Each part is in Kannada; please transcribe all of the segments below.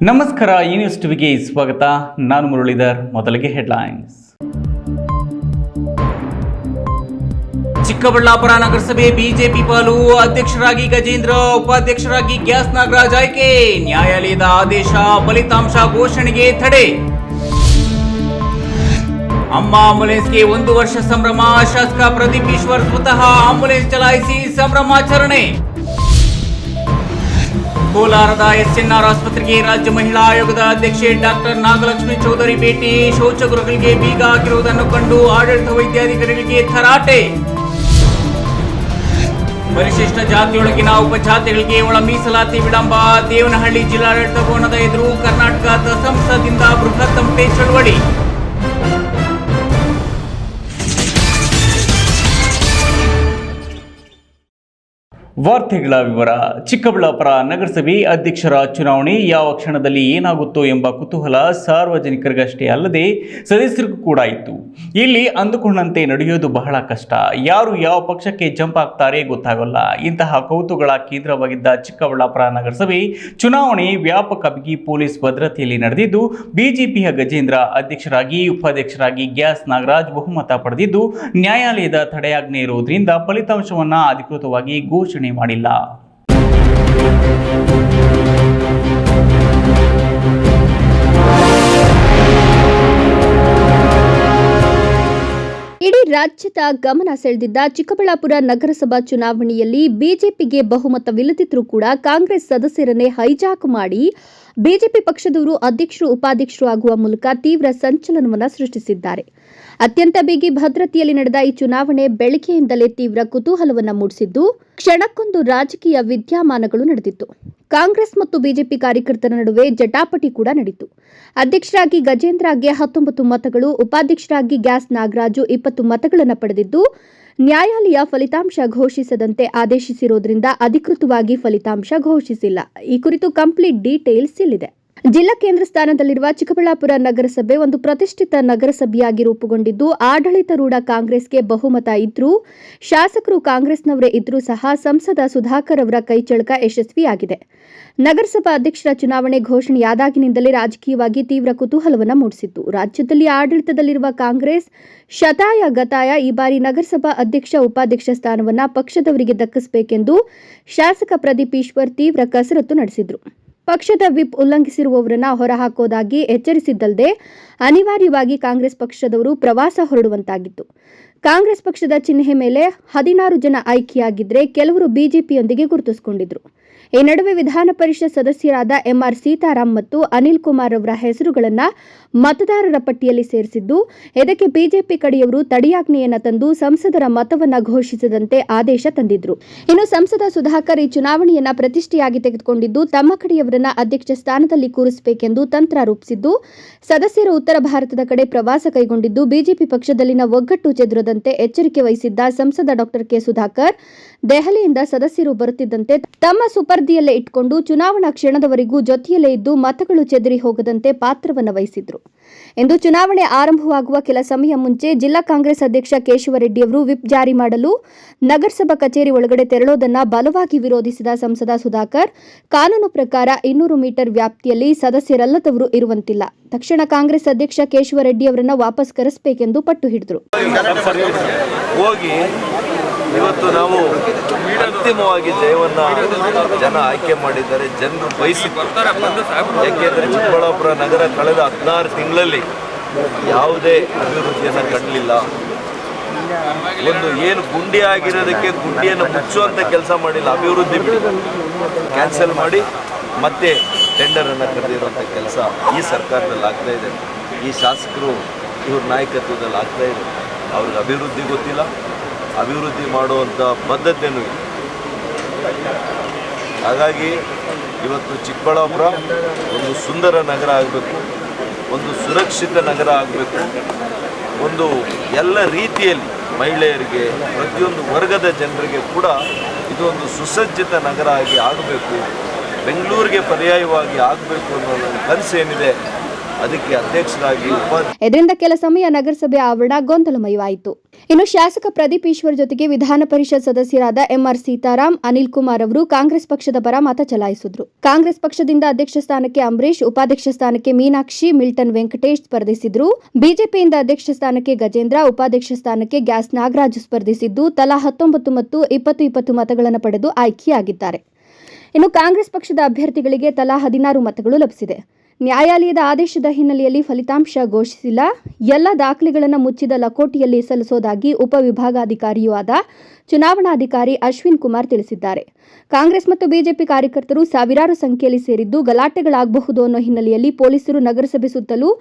ನಮಸ್ಕಾರ, ಈ ನ್ಯೂಸ್ ಟಿವಿಗೆ ಸ್ವಾಗತ. ನಾನು ಮುರಳೀಧರ್. ಮೊದಲಿಗೆ ಹೆಡ್ಲೈನ್ಸ್. ಚಿಕ್ಕಬಳ್ಳಾಪುರ ನಗರಸಭೆ ಬಿಜೆಪಿ ಪಾಲು. ಅಧ್ಯಕ್ಷರಾಗಿ ಗಜೇಂದ್ರ, ಉಪಾಧ್ಯಕ್ಷರಾಗಿ ಗ್ಯಾಸ್ ನಾಗರಾಜ್ ಆಯ್ಕೆ. ನ್ಯಾಯಾಲಯದ ಆದೇಶ, ಫಲಿತಾಂಶ ಘೋಷಣೆಗೆ ತಡೆ. ಅಮ್ಮ ಆಂಬುಲೆನ್ಸ್ಗೆ 1 ವರ್ಷ ಸಂಭ್ರಮ. ಶಾಸಕ ಪ್ರದೀಪ್ ಈಶ್ವರ್ ಸ್ವತಃ ಆಂಬುಲೆನ್ಸ್ ಚಲಾಯಿಸಿ ಸಂಭ್ರಮಾಚರಣೆ. ಕೋಲಾರದ ಎಸ್ಎನ್ಆರ್ ಆಸ್ಪತ್ರೆಗೆ ರಾಜ್ಯ ಮಹಿಳಾ ಆಯೋಗದ ಅಧ್ಯಕ್ಷೆ ಡಾಕ್ಟರ್ ನಾಗಲಕ್ಷ್ಮಿ ಚೌಧರಿ ಭೇಟಿ. ಶೌಚಗೃಹಗಳಿಗೆ ಬೀಗ ಹಾಕಿರುವುದನ್ನು ಕಂಡು ಆಡಳಿತ ವೈದ್ಯಾಧಿಕಾರಿಗಳಿಗೆ ತರಾಟೆ. ಪರಿಶಿಷ್ಟ ಜಾತಿಯೊಳಗಿನ ಉಪಜಾತಿಗಳಿಗೆ ಒಳ ಮೀಸಲಾತಿ ವಿಳಂಬ. ದೇವನಹಳ್ಳಿ ಜಿಲ್ಲಾಡಳಿತ ಭವನದ ಎದುರು ಕರ್ನಾಟಕ ದಸಂಸದಿಂದ ಬೃಹತ್ ತಮಟೆ ಚಳವಳಿ. ವಾರ್ತೆಗಳ ವಿವರ. ಚಿಕ್ಕಬಳ್ಳಾಪುರ ನಗರಸಭೆ ಅಧ್ಯಕ್ಷರ ಚುನಾವಣೆ ಯಾವ ಕ್ಷಣದಲ್ಲಿ ಏನಾಗುತ್ತೋ ಎಂಬ ಕುತೂಹಲ ಸಾರ್ವಜನಿಕರಿಗಷ್ಟೇ ಅಲ್ಲದೆ ಸದಸ್ಯರಿಗೂ ಕೂಡ ಇತ್ತು. ಇಲ್ಲಿ ಅಂದುಕೊಂಡಂತೆ ನಡೆಯೋದು ಬಹಳ ಕಷ್ಟ. ಯಾರು ಯಾವ ಪಕ್ಷಕ್ಕೆ ಜಂಪ್ ಆಗ್ತಾರೆ ಗೊತ್ತಾಗಲ್ಲ. ಇಂತಹ ಕೌತುಕಗಳ ಕೇಂದ್ರವಾಗಿದ್ದ ಚಿಕ್ಕಬಳ್ಳಾಪುರ ನಗರಸಭೆ ಚುನಾವಣೆ ವ್ಯಾಪಕ ಬಿಗಿ ಪೊಲೀಸ್ ಭದ್ರತೆಯಲ್ಲಿ ನಡೆದಿದ್ದು, ಬಿಜೆಪಿಯ ಗಜೇಂದ್ರ ಅಧ್ಯಕ್ಷರಾಗಿ, ಉಪಾಧ್ಯಕ್ಷರಾಗಿ ಗ್ಯಾಸ್ ನಾಗರಾಜ್ ಬಹುಮತ ಪಡೆದಿದ್ದು, ನ್ಯಾಯಾಲಯದ ತಡೆಯಾಜ್ಞೆ ಇರುವುದರಿಂದ ಫಲಿತಾಂಶವನ್ನು ಅಧಿಕೃತವಾಗಿ ಘೋಷಣೆ ಮಾಡಿಲ್ಲ. ಇಡೀ ರಾಜ್ಯದ ಗಮನ ಸೆಳೆದಿದ್ದ ಚಿಕ್ಕಬಳ್ಳಾಪುರ ನಗರಸಭಾ ಚುನಾವಣೆಯಲ್ಲಿ ಬಿಜೆಪಿಗೆ ಬಹುಮತವಿಲ್ಲದಿದ್ದರೂ ಕೂಡ ಕಾಂಗ್ರೆಸ್ ಸದಸ್ಯರನ್ನೇ ಹೈಜಾಕ್ ಮಾಡಿ ಬಿಜೆಪಿ ಪಕ್ಷದವರು ಅಧ್ಯಕ್ಷರು, ಉಪಾಧ್ಯಕ್ಷರು ಆಗುವ ಮೂಲಕ ತೀವ್ರ ಸಂಚಲನವನ್ನು ಸೃಷ್ಟಿಸಿದ್ದಾರೆ. ಅತ್ಯಂತ ಬಿಗಿ ಭದ್ರತೆಯಲ್ಲಿ ನಡೆದ ಈ ಚುನಾವಣೆ ಬೆಳಗ್ಗೆಯಿಂದಲೇ ತೀವ್ರ ಕುತೂಹಲವನ್ನು ಮೂಡಿಸಿದ್ದು, ಕ್ಷಣಕ್ಕೊಂದು ರಾಜಕೀಯ ವಿದ್ಯಮಾನಗಳು ನಡೆದಿತ್ತು. ಕಾಂಗ್ರೆಸ್ ಮತ್ತು ಬಿಜೆಪಿ ಕಾರ್ಯಕರ್ತರ ನಡುವೆ ಜಟಾಪಟಿ ಕೂಡ ನಡೆಯಿತು. ಅಧ್ಯಕ್ಷರಾಗಿ ಗಜೇಂದ್ರಗೆ 19 ಮತಗಳು, ಉಪಾಧ್ಯಕ್ಷರಾಗಿ ಗ್ಯಾಸ್ ನಾಗರಾಜು 20 ಮತಗಳನ್ನು ಪಡೆದಿದ್ದು, ನ್ಯಾಯಾಲಯ ಫಲಿತಾಂಶ ಘೋಷಿಸದಂತೆ ಆದೇಶಿಸಿರುವುದರಿಂದ ಅಧಿಕೃತವಾಗಿ ಫಲಿತಾಂಶ ಘೋಷಿಸಿಲ್ಲ. ಈ ಕುರಿತು ಕಂಪ್ಲೀಟ್ ಡೀಟೇಲ್ಸ್ ಇಲ್ಲಿದೆ. ಜಿಲ್ಲಾ ಕೇಂದ್ರ ಸ್ಥಾನದಲ್ಲಿರುವ ಚಿಕ್ಕಬಳ್ಳಾಪುರ ನಗರಸಭೆ ಒಂದು ಪ್ರತಿಷ್ಠಿತ ನಗರಸಭೆಯಾಗಿ ರೂಪುಗೊಂಡಿದ್ದು, ಆಡಳಿತಾರೂಢ ಕಾಂಗ್ರೆಸ್ಗೆ ಬಹುಮತ ಇದ್ರೂ, ಶಾಸಕರು ಕಾಂಗ್ರೆಸ್ನವರೇ ಇದ್ರೂ ಸಹ ಸಂಸದ ಸುಧಾಕರ್ ಅವರ ಕೈಚಳಕ ಯಶಸ್ವಿಯಾಗಿದೆ. ನಗರಸಭಾ ಅಧ್ಯಕ್ಷರ ಚುನಾವಣೆ ಘೋಷಣೆಯಾದಾಗಿನಿಂದಲೇ ರಾಜಕೀಯವಾಗಿ ತೀವ್ರ ಕುತೂಹಲವನ್ನು ಮೂಡಿಸಿತ್ತು. ರಾಜ್ಯದಲ್ಲಿ ಆಡಳಿತದಲ್ಲಿರುವ ಕಾಂಗ್ರೆಸ್ ಶತಾಯ ಗತಾಯ ಈ ಬಾರಿ ನಗರಸಭಾ ಅಧ್ಯಕ್ಷ, ಉಪಾಧ್ಯಕ್ಷ ಸ್ಥಾನವನ್ನು ಪಕ್ಷದವರಿಗೆ ದಕ್ಕಿಸಬೇಕೆಂದು ಶಾಸಕ ಪ್ರದೀಪ್ ಈಶ್ವರ್ ತೀವ್ರ ಕಸರತ್ತು ನಡೆಸಿದರು. ಪಕ್ಷದ ವಿಪ್ ಉಲ್ಲಂಘಿಸಿರುವವರನ್ನ ಹೊರಹಾಕೋದಾಗಿ ಎಚ್ಚರಿಸಿದ್ದಲ್ಲದೆ ಅನಿವಾರ್ಯವಾಗಿ ಕಾಂಗ್ರೆಸ್ ಪಕ್ಷದವರು ಪ್ರವಾಸ ಹೊರಡುವಂತಾಗಿತ್ತು. ಕಾಂಗ್ರೆಸ್ ಪಕ್ಷದ ಚಿಹ್ನೆ ಮೇಲೆ 16 ಜನ ಆಯ್ಕೆಯಾಗಿದ್ದರೆ ಕೆಲವರು ಬಿಜೆಪಿಯೊಂದಿಗೆ ಗುರುತಿಸಿಕೊಂಡಿದ್ರು. ಈ ನಡುವೆ ವಿಧಾನ ಪರಿಷತ್ ಸದಸ್ಯರಾದ ಎಂಆರ್ ಸೀತಾರಾಮ್ ಮತ್ತು ಅನಿಲ್ ಕುಮಾರ್ ಅವರ ಹೆಸರುಗಳನ್ನು ಮತದಾರರ ಪಟ್ಟಿಯಲ್ಲಿ ಸೇರಿಸಿದ್ದು, ಇದಕ್ಕೆ ಬಿಜೆಪಿ ಕಡೆಯವರು ತಡೆಯಾಜ್ಞೆಯನ್ನು ತಂದು ಸಂಸದರ ಮತವನ್ನು ಘೋಷಿಸದಂತೆ ಆದೇಶ ತಂದಿದ್ರು. ಇನ್ನು ಸಂಸದ ಸುಧಾಕರ್ ಈ ಚುನಾವಣೆಯನ್ನ ಪ್ರತಿಷ್ಠೆಯಾಗಿ ತೆಗೆದುಕೊಂಡಿದ್ದು, ತಮ್ಮ ಕಡೆಯವರನ್ನ ಅಧ್ಯಕ್ಷ ಸ್ಥಾನದಲ್ಲಿ ಕೂರಿಸಬೇಕೆಂದು ತಂತ್ರ ರೂಪಿಸಿದ್ದು, ಸದಸ್ಯರು ಉತ್ತರ ಭಾರತದ ಕಡೆ ಪ್ರವಾಸ ಕೈಗೊಂಡಿದ್ದು, ಬಿಜೆಪಿ ಪಕ್ಷದಲ್ಲಿನ ಒಗ್ಗಟ್ಟು ಚೆದುರದಂತೆ ಎಚ್ಚರಿಕೆ ವಹಿಸಿದ್ದ ಸಂಸದ ಡಾಕ್ಟರ್ ಕೆ ಸುಧಾಕರ್ ದೆಹಲಿಯಿಂದ ಸದಸ್ಯರು ಬರುತ್ತಿದ್ದಂತೆ ತಮ್ಮ ಸುಪರ್ದಿಯಲ್ಲೇ ಇಟ್ಕೊಂಡು ಚುನಾವಣಾ ಕ್ಷಣದವರೆಗೂ ಜೊತೆಯಲ್ಲೇ ಇದ್ದು ಮತಗಳು ಚೆದರಿ ಹೋಗದಂತೆ ಪಾತ್ರವನ್ನು ವಹಿಸಿದ್ರು. ಇಂದು ಚುನಾವಣೆ ಆರಂಭವಾಗುವ ಕೆಲ ಸಮಯ ಮುಂಚೆ ಜಿಲ್ಲಾ ಕಾಂಗ್ರೆಸ್ ಅಧ್ಯಕ್ಷ ಕೇಶವರೆಡ್ಡಿ ಅವರು ವಿಪ್ ಜಾರಿ ಮಾಡಲು ನಗರಸಭಾ ಕಚೇರಿ ಒಳಗಡೆ ತೆರಳೋದನ್ನ ಬಲವಾಗಿ ವಿರೋಧಿಸಿದ ಸಂಸದ ಸುಧಾಕರ್, ಕಾನೂನು ಪ್ರಕಾರ 200 ಮೀಟರ್ ವ್ಯಾಪ್ತಿಯಲ್ಲಿ ಸದಸ್ಯರಲ್ಲದವರು ಇರುವಂತಿಲ್ಲ, ತಕ್ಷಣ ಕಾಂಗ್ರೆಸ್ ಅಧ್ಯಕ್ಷ ಕೇಶವರೆಡ್ಡಿ ಅವರನ್ನ ವಾಪಸ್ ಕರೆಸಬೇಕೆಂದು ಪಟ್ಟು ಹಿಡಿದರು. ಇವತ್ತು ನಾವು ಅಂತಿಮವಾಗಿ ಜಯವನ್ನು ಜನ ಆಯ್ಕೆ ಮಾಡಿದ್ದಾರೆ. ಜನರು ಬಯಸಿದ್ದಾರೆ. ಯಾಕೆಂದರೆ ಚಿಕ್ಕಬಳ್ಳಾಪುರ ನಗರ ಕಳೆದ 16 ತಿಂಗಳಲ್ಲಿ ಯಾವುದೇ ಅಭಿವೃದ್ಧಿಯನ್ನು ಕಂಡಲಿಲ್ಲ. ಒಂದು ಏನು ಗುಂಡಿ ಆಗಿರೋದಕ್ಕೆ ಗುಂಡಿಯನ್ನು ಮುಚ್ಚುವಂಥ ಕೆಲಸ ಮಾಡಿಲ್ಲ. ಅಭಿವೃದ್ಧಿ ಕ್ಯಾನ್ಸಲ್ ಮಾಡಿ ಮತ್ತೆ ಟೆಂಡರನ್ನು ಕರೆದಿರುವಂಥ ಕೆಲಸ ಈ ಸರ್ಕಾರದಲ್ಲಿ ಆಗ್ತಾ ಇದೆ. ಈ ಶಾಸಕರು ಇವ್ರ ನಾಯಕತ್ವದಲ್ಲಿ ಆಗ್ತಾ ಇದೆ. ಅವ್ರಿಗೆ ಅಭಿವೃದ್ಧಿ ಗೊತ್ತಿಲ್ಲ, ಅಭಿವೃದ್ಧಿ ಮಾಡುವಂಥ ಬದ್ಧತೆಯೂ ಇಲ್ಲ. ಹಾಗಾಗಿ ಇವತ್ತು ಚಿಕ್ಕಬಳ್ಳಾಪುರ ಒಂದು ಸುಂದರ ನಗರ ಆಗಬೇಕು, ಒಂದು ಸುರಕ್ಷಿತ ನಗರ ಆಗಬೇಕು, ಒಂದು ಎಲ್ಲ ರೀತಿಯಲ್ಲಿ ಮಹಿಳೆಯರಿಗೆ, ಪ್ರತಿಯೊಂದು ವರ್ಗದ ಜನರಿಗೆ ಕೂಡ ಇದು ಒಂದು ಸುಸಜ್ಜಿತ ನಗರ ಆಗಿ ಆಗಬೇಕು, ಬೆಂಗಳೂರಿಗೆ ಪರ್ಯಾಯವಾಗಿ ಆಗಬೇಕು ಅನ್ನೋ ನನ್ನ ಕನಸು ಏನಿದೆ ಅದಕ್ಕೆ ಅಧ್ಯಕ್ಷರಾಗಿ ಇದರಿಂದ ಕೆಲ ಸಮಯ ನಗರಸಭೆ ಆವರಣ ಗೊಂದಲಮಯವಾಯಿತು. ಇನ್ನು ಶಾಸಕ ಪ್ರದೀಪ್ ಈಶ್ವರ್ ಜೊತೆಗೆ ವಿಧಾನ ಪರಿಷತ್ ಸದಸ್ಯರಾದ ಎಂಆರ್ ಸೀತಾರಾಮ್, ಅನಿಲ್ ಕುಮಾರ್ ಅವರು ಕಾಂಗ್ರೆಸ್ ಪಕ್ಷದ ಪರ ಮತ ಚಲಾಯಿಸಿದ್ರು. ಕಾಂಗ್ರೆಸ್ ಪಕ್ಷದಿಂದ ಅಧ್ಯಕ್ಷ ಸ್ಥಾನಕ್ಕೆ ಅಂಬರೀಶ್, ಉಪಾಧ್ಯಕ್ಷ ಸ್ಥಾನಕ್ಕೆ ಮೀನಾಕ್ಷಿ, ಮಿಲ್ಟನ್ ವೆಂಕಟೇಶ್ ಸ್ಪರ್ಧಿಸಿದ್ರು. ಬಿಜೆಪಿಯಿಂದ ಅಧ್ಯಕ್ಷ ಸ್ಥಾನಕ್ಕೆ ಗಜೇಂದ್ರ, ಉಪಾಧ್ಯಕ್ಷ ಸ್ಥಾನಕ್ಕೆ ಗ್ಯಾಸ್ ನಾಗರಾಜ್ ಸ್ಪರ್ಧಿಸಿದ್ದು ತಲಾ 19 ಮತ್ತು 20 ಮತಗಳನ್ನು ಪಡೆದು ಆಯ್ಕೆಯಾಗಿದ್ದಾರೆ. ಇನ್ನು ಕಾಂಗ್ರೆಸ್ ಪಕ್ಷದ ಅಭ್ಯರ್ಥಿಗಳಿಗೆ ತಲಾ 16 ಮತಗಳು ಲಭಿಸಿದೆ. ನ್ಯಾಯಾಲಯದ ಆದೇಶದ ಹಿನ್ನೆಲೆಯಲ್ಲಿ ಫಲಿತಾಂಶ ಘೋಷಿಸಿಲ್ಲ. ಎಲ್ಲ ದಾಖಲೆಗಳನ್ನು ಮುಚ್ಚಿದ ಲಕೋಟೆಯಲ್ಲಿ ಸಲ್ಲಿಸೋದಾಗಿ ಉಪವಿಭಾಗಾಧಿಕಾರಿಯೂ ಆದ ಚುನಾವಣಾಧಿಕಾರಿ ಅಶ್ವಿನ್ ಕುಮಾರ್ ತಿಳಿಸಿದ್ದಾರೆ. ಕಾಂಗ್ರೆಸ್ ಮತ್ತು ಬಿಜೆಪಿ ಕಾರ್ಯಕರ್ತರು ಸಾವಿರಾರು ಸಂಖ್ಯೆಯಲ್ಲಿ ಸೇರಿದ್ದು ಗಲಾಟೆಗಳಾಗಬಹುದು ಅನ್ನೋ ಹಿನ್ನೆಲೆಯಲ್ಲಿ ಪೊಲೀಸರು ನಗರಸಭೆ ಸುತ್ತಲೂ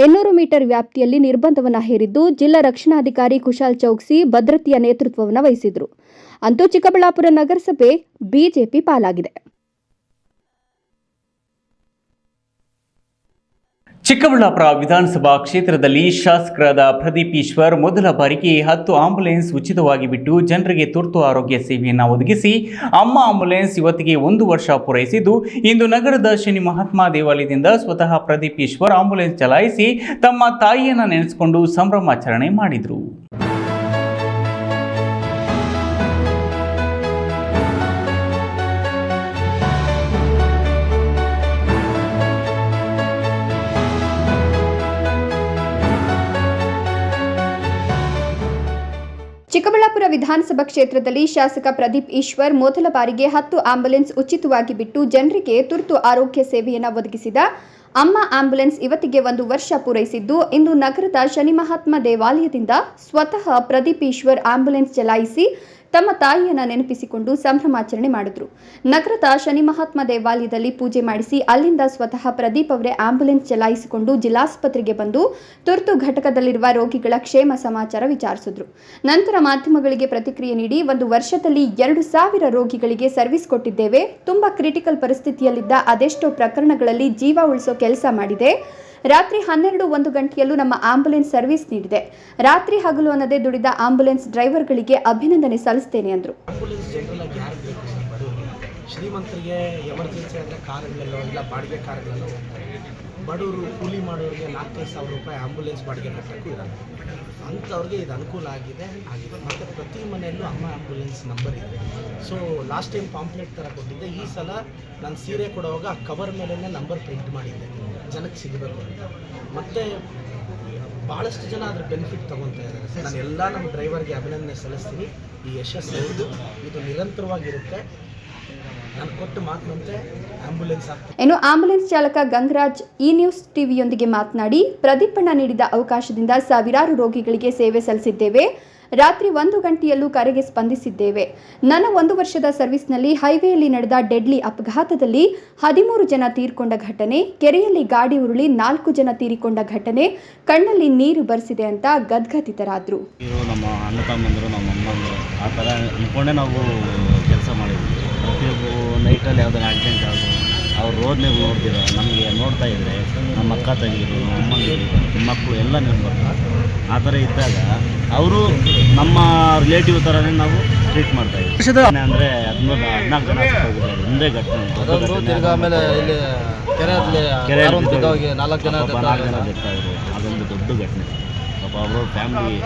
800 ಮೀಟರ್ ವ್ಯಾಪ್ತಿಯಲ್ಲಿ ನಿರ್ಬಂಧವನ್ನು ಹೇರಿದ್ದು ಜಿಲ್ಲಾ ರಕ್ಷಣಾಧಿಕಾರಿ ಕುಶಾಲ್ ಚೌಕ್ಸಿ ಭದ್ರತೆಯ ನೇತೃತ್ವವನ್ನು ವಹಿಸಿದ್ರು. ಅಂತೂ ಚಿಕ್ಕಬಳ್ಳಾಪುರ ನಗರಸಭೆ ಬಿಜೆಪಿ ಪಾಲಾಗಿದೆ. ಚಿಕ್ಕಬಳ್ಳಾಪುರ ವಿಧಾನಸಭಾ ಕ್ಷೇತ್ರದಲ್ಲಿ ಶಾಸಕರಾದ ಪ್ರದೀಪ್ ಈಶ್ವರ್ ಮೊದಲ ಬಾರಿಗೆ 10 ಆಂಬುಲೆನ್ಸ್ ಉಚಿತವಾಗಿ ಬಿಟ್ಟು ಜನರಿಗೆ ತುರ್ತು ಆರೋಗ್ಯ ಸೇವೆಯನ್ನು ಒದಗಿಸಿ ಅಮ್ಮ ಆಂಬುಲೆನ್ಸ್ ಇವತ್ತಿಗೆ 1 ವರ್ಷ ಪೂರೈಸಿದ್ದು, ಇಂದು ನಗರದ ಶನಿ ಮಹಾತ್ಮ ದೇವಾಲಯದಿಂದ ಸ್ವತಃ ಪ್ರದೀಪ್ ಈಶ್ವರ್ ಆಂಬುಲೆನ್ಸ್ ಚಲಾಯಿಸಿ ತಮ್ಮ ತಾಯಿಯನ್ನು ನೆನೆಸಿಕೊಂಡು ಸಂಭ್ರಮಾಚರಣೆ ಮಾಡಿದರು. ಚಿಕ್ಕಬಳ್ಳಾಪುರ ವಿಧಾನಸಭಾ ಕ್ಷೇತ್ರದಲ್ಲಿ ಶಾಸಕ ಪ್ರದೀಪ್ ಈಶ್ವರ್ ಮೊದಲ ಬಾರಿಗೆ 10 ಆಂಬುಲೆನ್ಸ್ ಉಚಿತವಾಗಿ ಬಿಟ್ಟು ಜನರಿಗೆ ತುರ್ತು ಆರೋಗ್ಯ ಸೇವೆಯನ್ನು ಒದಗಿಸಿದ ಅಮ್ಮ ಆಂಬುಲೆನ್ಸ್ ಇವತ್ತಿಗೆ 1 ವರ್ಷ ಪೂರೈಸಿದ್ದು, ಇಂದು ನಗರದ ಶನಿ ಮಹಾತ್ಮ ದೇವಾಲಯದಿಂದ ಸ್ವತಃ ಪ್ರದೀಪ್ ಈಶ್ವರ್ ಆಂಬುಲೆನ್ಸ್ ಚಲಾಯಿಸಿ ತಮ್ಮ ತಾಯಿಯನ್ನು ನೆನಪಿಸಿಕೊಂಡು ಸಂಭ್ರಮಾಚರಣೆ ಮಾಡಿದ್ರು. ನಗರದ ಶನಿ ಮಹಾತ್ಮ ದೇವಾಲಯದಲ್ಲಿ ಪೂಜೆ ಮಾಡಿಸಿ ಅಲ್ಲಿಂದ ಸ್ವತಃ ಪ್ರದೀಪ್ ಅವರೇ ಆಂಬುಲೆನ್ಸ್ ಚಲಾಯಿಸಿಕೊಂಡು ಜಿಲ್ಲಾಸ್ಪತ್ರೆಗೆ ಬಂದು ತುರ್ತು ಘಟಕದಲ್ಲಿರುವ ರೋಗಿಗಳ ಕ್ಷೇಮ ಸಮಾಚಾರ ವಿಚಾರಿಸಿದ್ರು. ನಂತರ ಮಾಧ್ಯಮಗಳಿಗೆ ಪ್ರತಿಕ್ರಿಯೆ ನೀಡಿ 1 ವರ್ಷದಲ್ಲಿ 2,000 ರೋಗಿಗಳಿಗೆ ಸರ್ವಿಸ್ ಕೊಟ್ಟಿದ್ದೇವೆ. ತುಂಬಾ ಕ್ರಿಟಿಕಲ್ ಪರಿಸ್ಥಿತಿಯಲ್ಲಿದ್ದ ಅದೆಷ್ಟೋ ಪ್ರಕರಣಗಳಲ್ಲಿ ಜೀವ ಉಳಿಸೋ ಕೆಲಸ ಮಾಡಿದೆ. ರಾತ್ರಿ 12-1 ಗಂಟೆಯಲ್ಲೂ ನಮ್ಮ ಆಂಬುಲೆನ್ಸ್ ಸರ್ವಿಸ್ ನೀಡಿದೆ. ರಾತ್ರಿ ಹಗಲು ಅನ್ನದೇ ದುಡಿದ ಆಂಬುಲೆನ್ಸ್ ಡ್ರೈವರ್ಗಳಿಗೆ ಅಭಿನಂದನೆ ಸಲ್ಲಿಸುತ್ತೇನೆ ಎಂದರು. ಆಂಬುಲೆನ್ಸ್ ಜನರಲ್ ಯಾರು ಬೇಕು ಸರ್? ಬಡವರಿಗೆ, ಶ್ರೀಮಂತರಿಗೆ ಎಮರ್ಜೆನ್ಸಿ ಅಂದರೆ ಕಾರುಗಳಲ್ಲೋ ಇಲ್ಲ ಬಾಡಿಗೆ ಕಾರುಗಳಲ್ಲೋ ಹೋಗ್ತಾರೆ. ಬಡವರು ಕೂಲಿ ಮಾಡೋರಿಗೆ 4-5 ಸಾವಿರ ರೂಪಾಯಿ ಆಂಬುಲೆನ್ಸ್ ಬಾಡಿಗೆ ಕಟ್ಟೋಕ್ಕೂ ಇರಲ್ಲ. ಅಂಥವ್ರಿಗೆ ಇದು ಅನುಕೂಲ ಆಗಿದೆ. ಮತ್ತು ಪ್ರತಿ ಮನೆಯಲ್ಲೂ ಅಮ್ಮ ಆಂಬುಲೆನ್ಸ್ ನಂಬರ್ ಇದೆ. ಸೊ ಲಾಸ್ಟ್ ಟೈಮ್ ಪಾಂಪ್ಲೆಟ್ ಥರ ಕೊಟ್ಟಿದ್ದೆ. ಈ ಸಲ ನಾನು ಸೀರೆ ಕೊಡುವಾಗ ಆ ಕವರ್ ಮೇಲೇ ನಂಬರ್ ಪ್ರಿಂಟ್ ಮಾಡಿದ್ದೆ, ಜನಕ್ಕೆ ಸಿಗಬೇಕು ಅಂತ. ಮತ್ತು ಭಾಳಷ್ಟು ಜನ ಅದ್ರ ಬೆನಿಫಿಟ್ ತೊಗೊತಾ ಇದ್ದಾರೆ. ನಾನು ಎಲ್ಲ ನಮ್ಮ ಡ್ರೈವರ್ಗೆ ಅಭಿನಂದನೆ ಸಲ್ಲಿಸ್ತೀನಿ. ಈ ಯಶಸ್ಸು ಇದು ನಿರಂತರವಾಗಿರುತ್ತೆ. ನಾನು ಕೊಟ್ಟು ಮಾತಂತೆ ಆಂಬುಲೆನ್ಸ್ ಆಗ್ತದೆ. ಇನ್ನು ಆಂಬುಲೆನ್ಸ್ ಚಾಲಕ ಗಂಗರಾಜ್ ಈ ನ್ಯೂಸ್ ಟಿವಿಯೊಂದಿಗೆ ಮಾತನಾಡಿ, ಪ್ರದೀಪಣ್ಣ ನೀಡಿದ ಅವಕಾಶದಿಂದ ಸಾವಿರಾರು ರೋಗಿಗಳಿಗೆ ಸೇವೆ ಸಲ್ಲಿಸಿದ್ದೇವೆ. ರಾತ್ರಿ 1 ಗಂಟೆಯಲ್ಲೂ ಕರೆಗೆ ಸ್ಪಂದಿಸಿದ್ದೇವೆ. ನನ್ನ 1 ವರ್ಷದ ಸರ್ವಿಸ್ನಲ್ಲಿ ಹೈವೇಯಲ್ಲಿ ನಡೆದ ಡೆಡ್ಲಿ ಅಪಘಾತದಲ್ಲಿ 13 ಜನ ತೀರ್ಕೊಂಡ ಘಟನೆ, ಕೆರೆಯಲ್ಲಿ ಗಾಡಿ ಉರುಳಿ 4 ಜನ ತೀರಿಕೊಂಡ ಘಟನೆ ಕಣ್ಣಲ್ಲಿ ನೀರು ಬರಿಸಿದೆ ಅಂತ ಗದ್ಗದಿತರಾದರು. ನಮ್ಮ ಅಣ್ಣ ತಮ್ಮಂದರು, ನಮ್ಮ ಅಮ್ಮಂದರು ಆ ಥರ ಅಂದ್ಕೊಂಡೇ ನಾವು ಕೆಲಸ ಮಾಡಿದ್ವಿ. ಪ್ರತಿಯೊಬ್ಬರು ನೈಟಲ್ಲಿ ಯಾವ್ದಾರು ಆಕ್ಸಿಡೆಂಟ್ ಆಗೋದು ಅವ್ರು ರೋಡ್ನಾಗ ನೋಡ್ತಿರೋ ನಮಗೆ ನೋಡ್ತಾ ಇದ್ದರೆ ನಮ್ಮ ಅಕ್ಕ ತಂಗಿರು, ನಮ್ಮ ಅಮ್ಮಂದಿರು, ಮಕ್ಕಳು ಎಲ್ಲ ನೆನಪು ಆ ಥರ ಇದ್ದಾಗ ಅವರು ನಮ್ಮ ರಿಲೇಟಿವ್ ಥರನೇ ನಾವು ಟ್ರೀಟ್ ಮಾಡ್ತಾ ಇದ್ವಿ. ಅಂದರೆ 14 ಜನ ಹೋಗಿದ್ದಾರೆ ಒಂದೇ ಘಟನೆ. ಆಮೇಲೆ ಇಲ್ಲಿ ಕೆರೆ 4 ಜನ ಡೆತ್ತಾದರು. ಅದೊಂದು ದೊಡ್ಡ ಘಟನೆ. ಪಾಪ ಅವರು ಫ್ಯಾಮಿಲಿ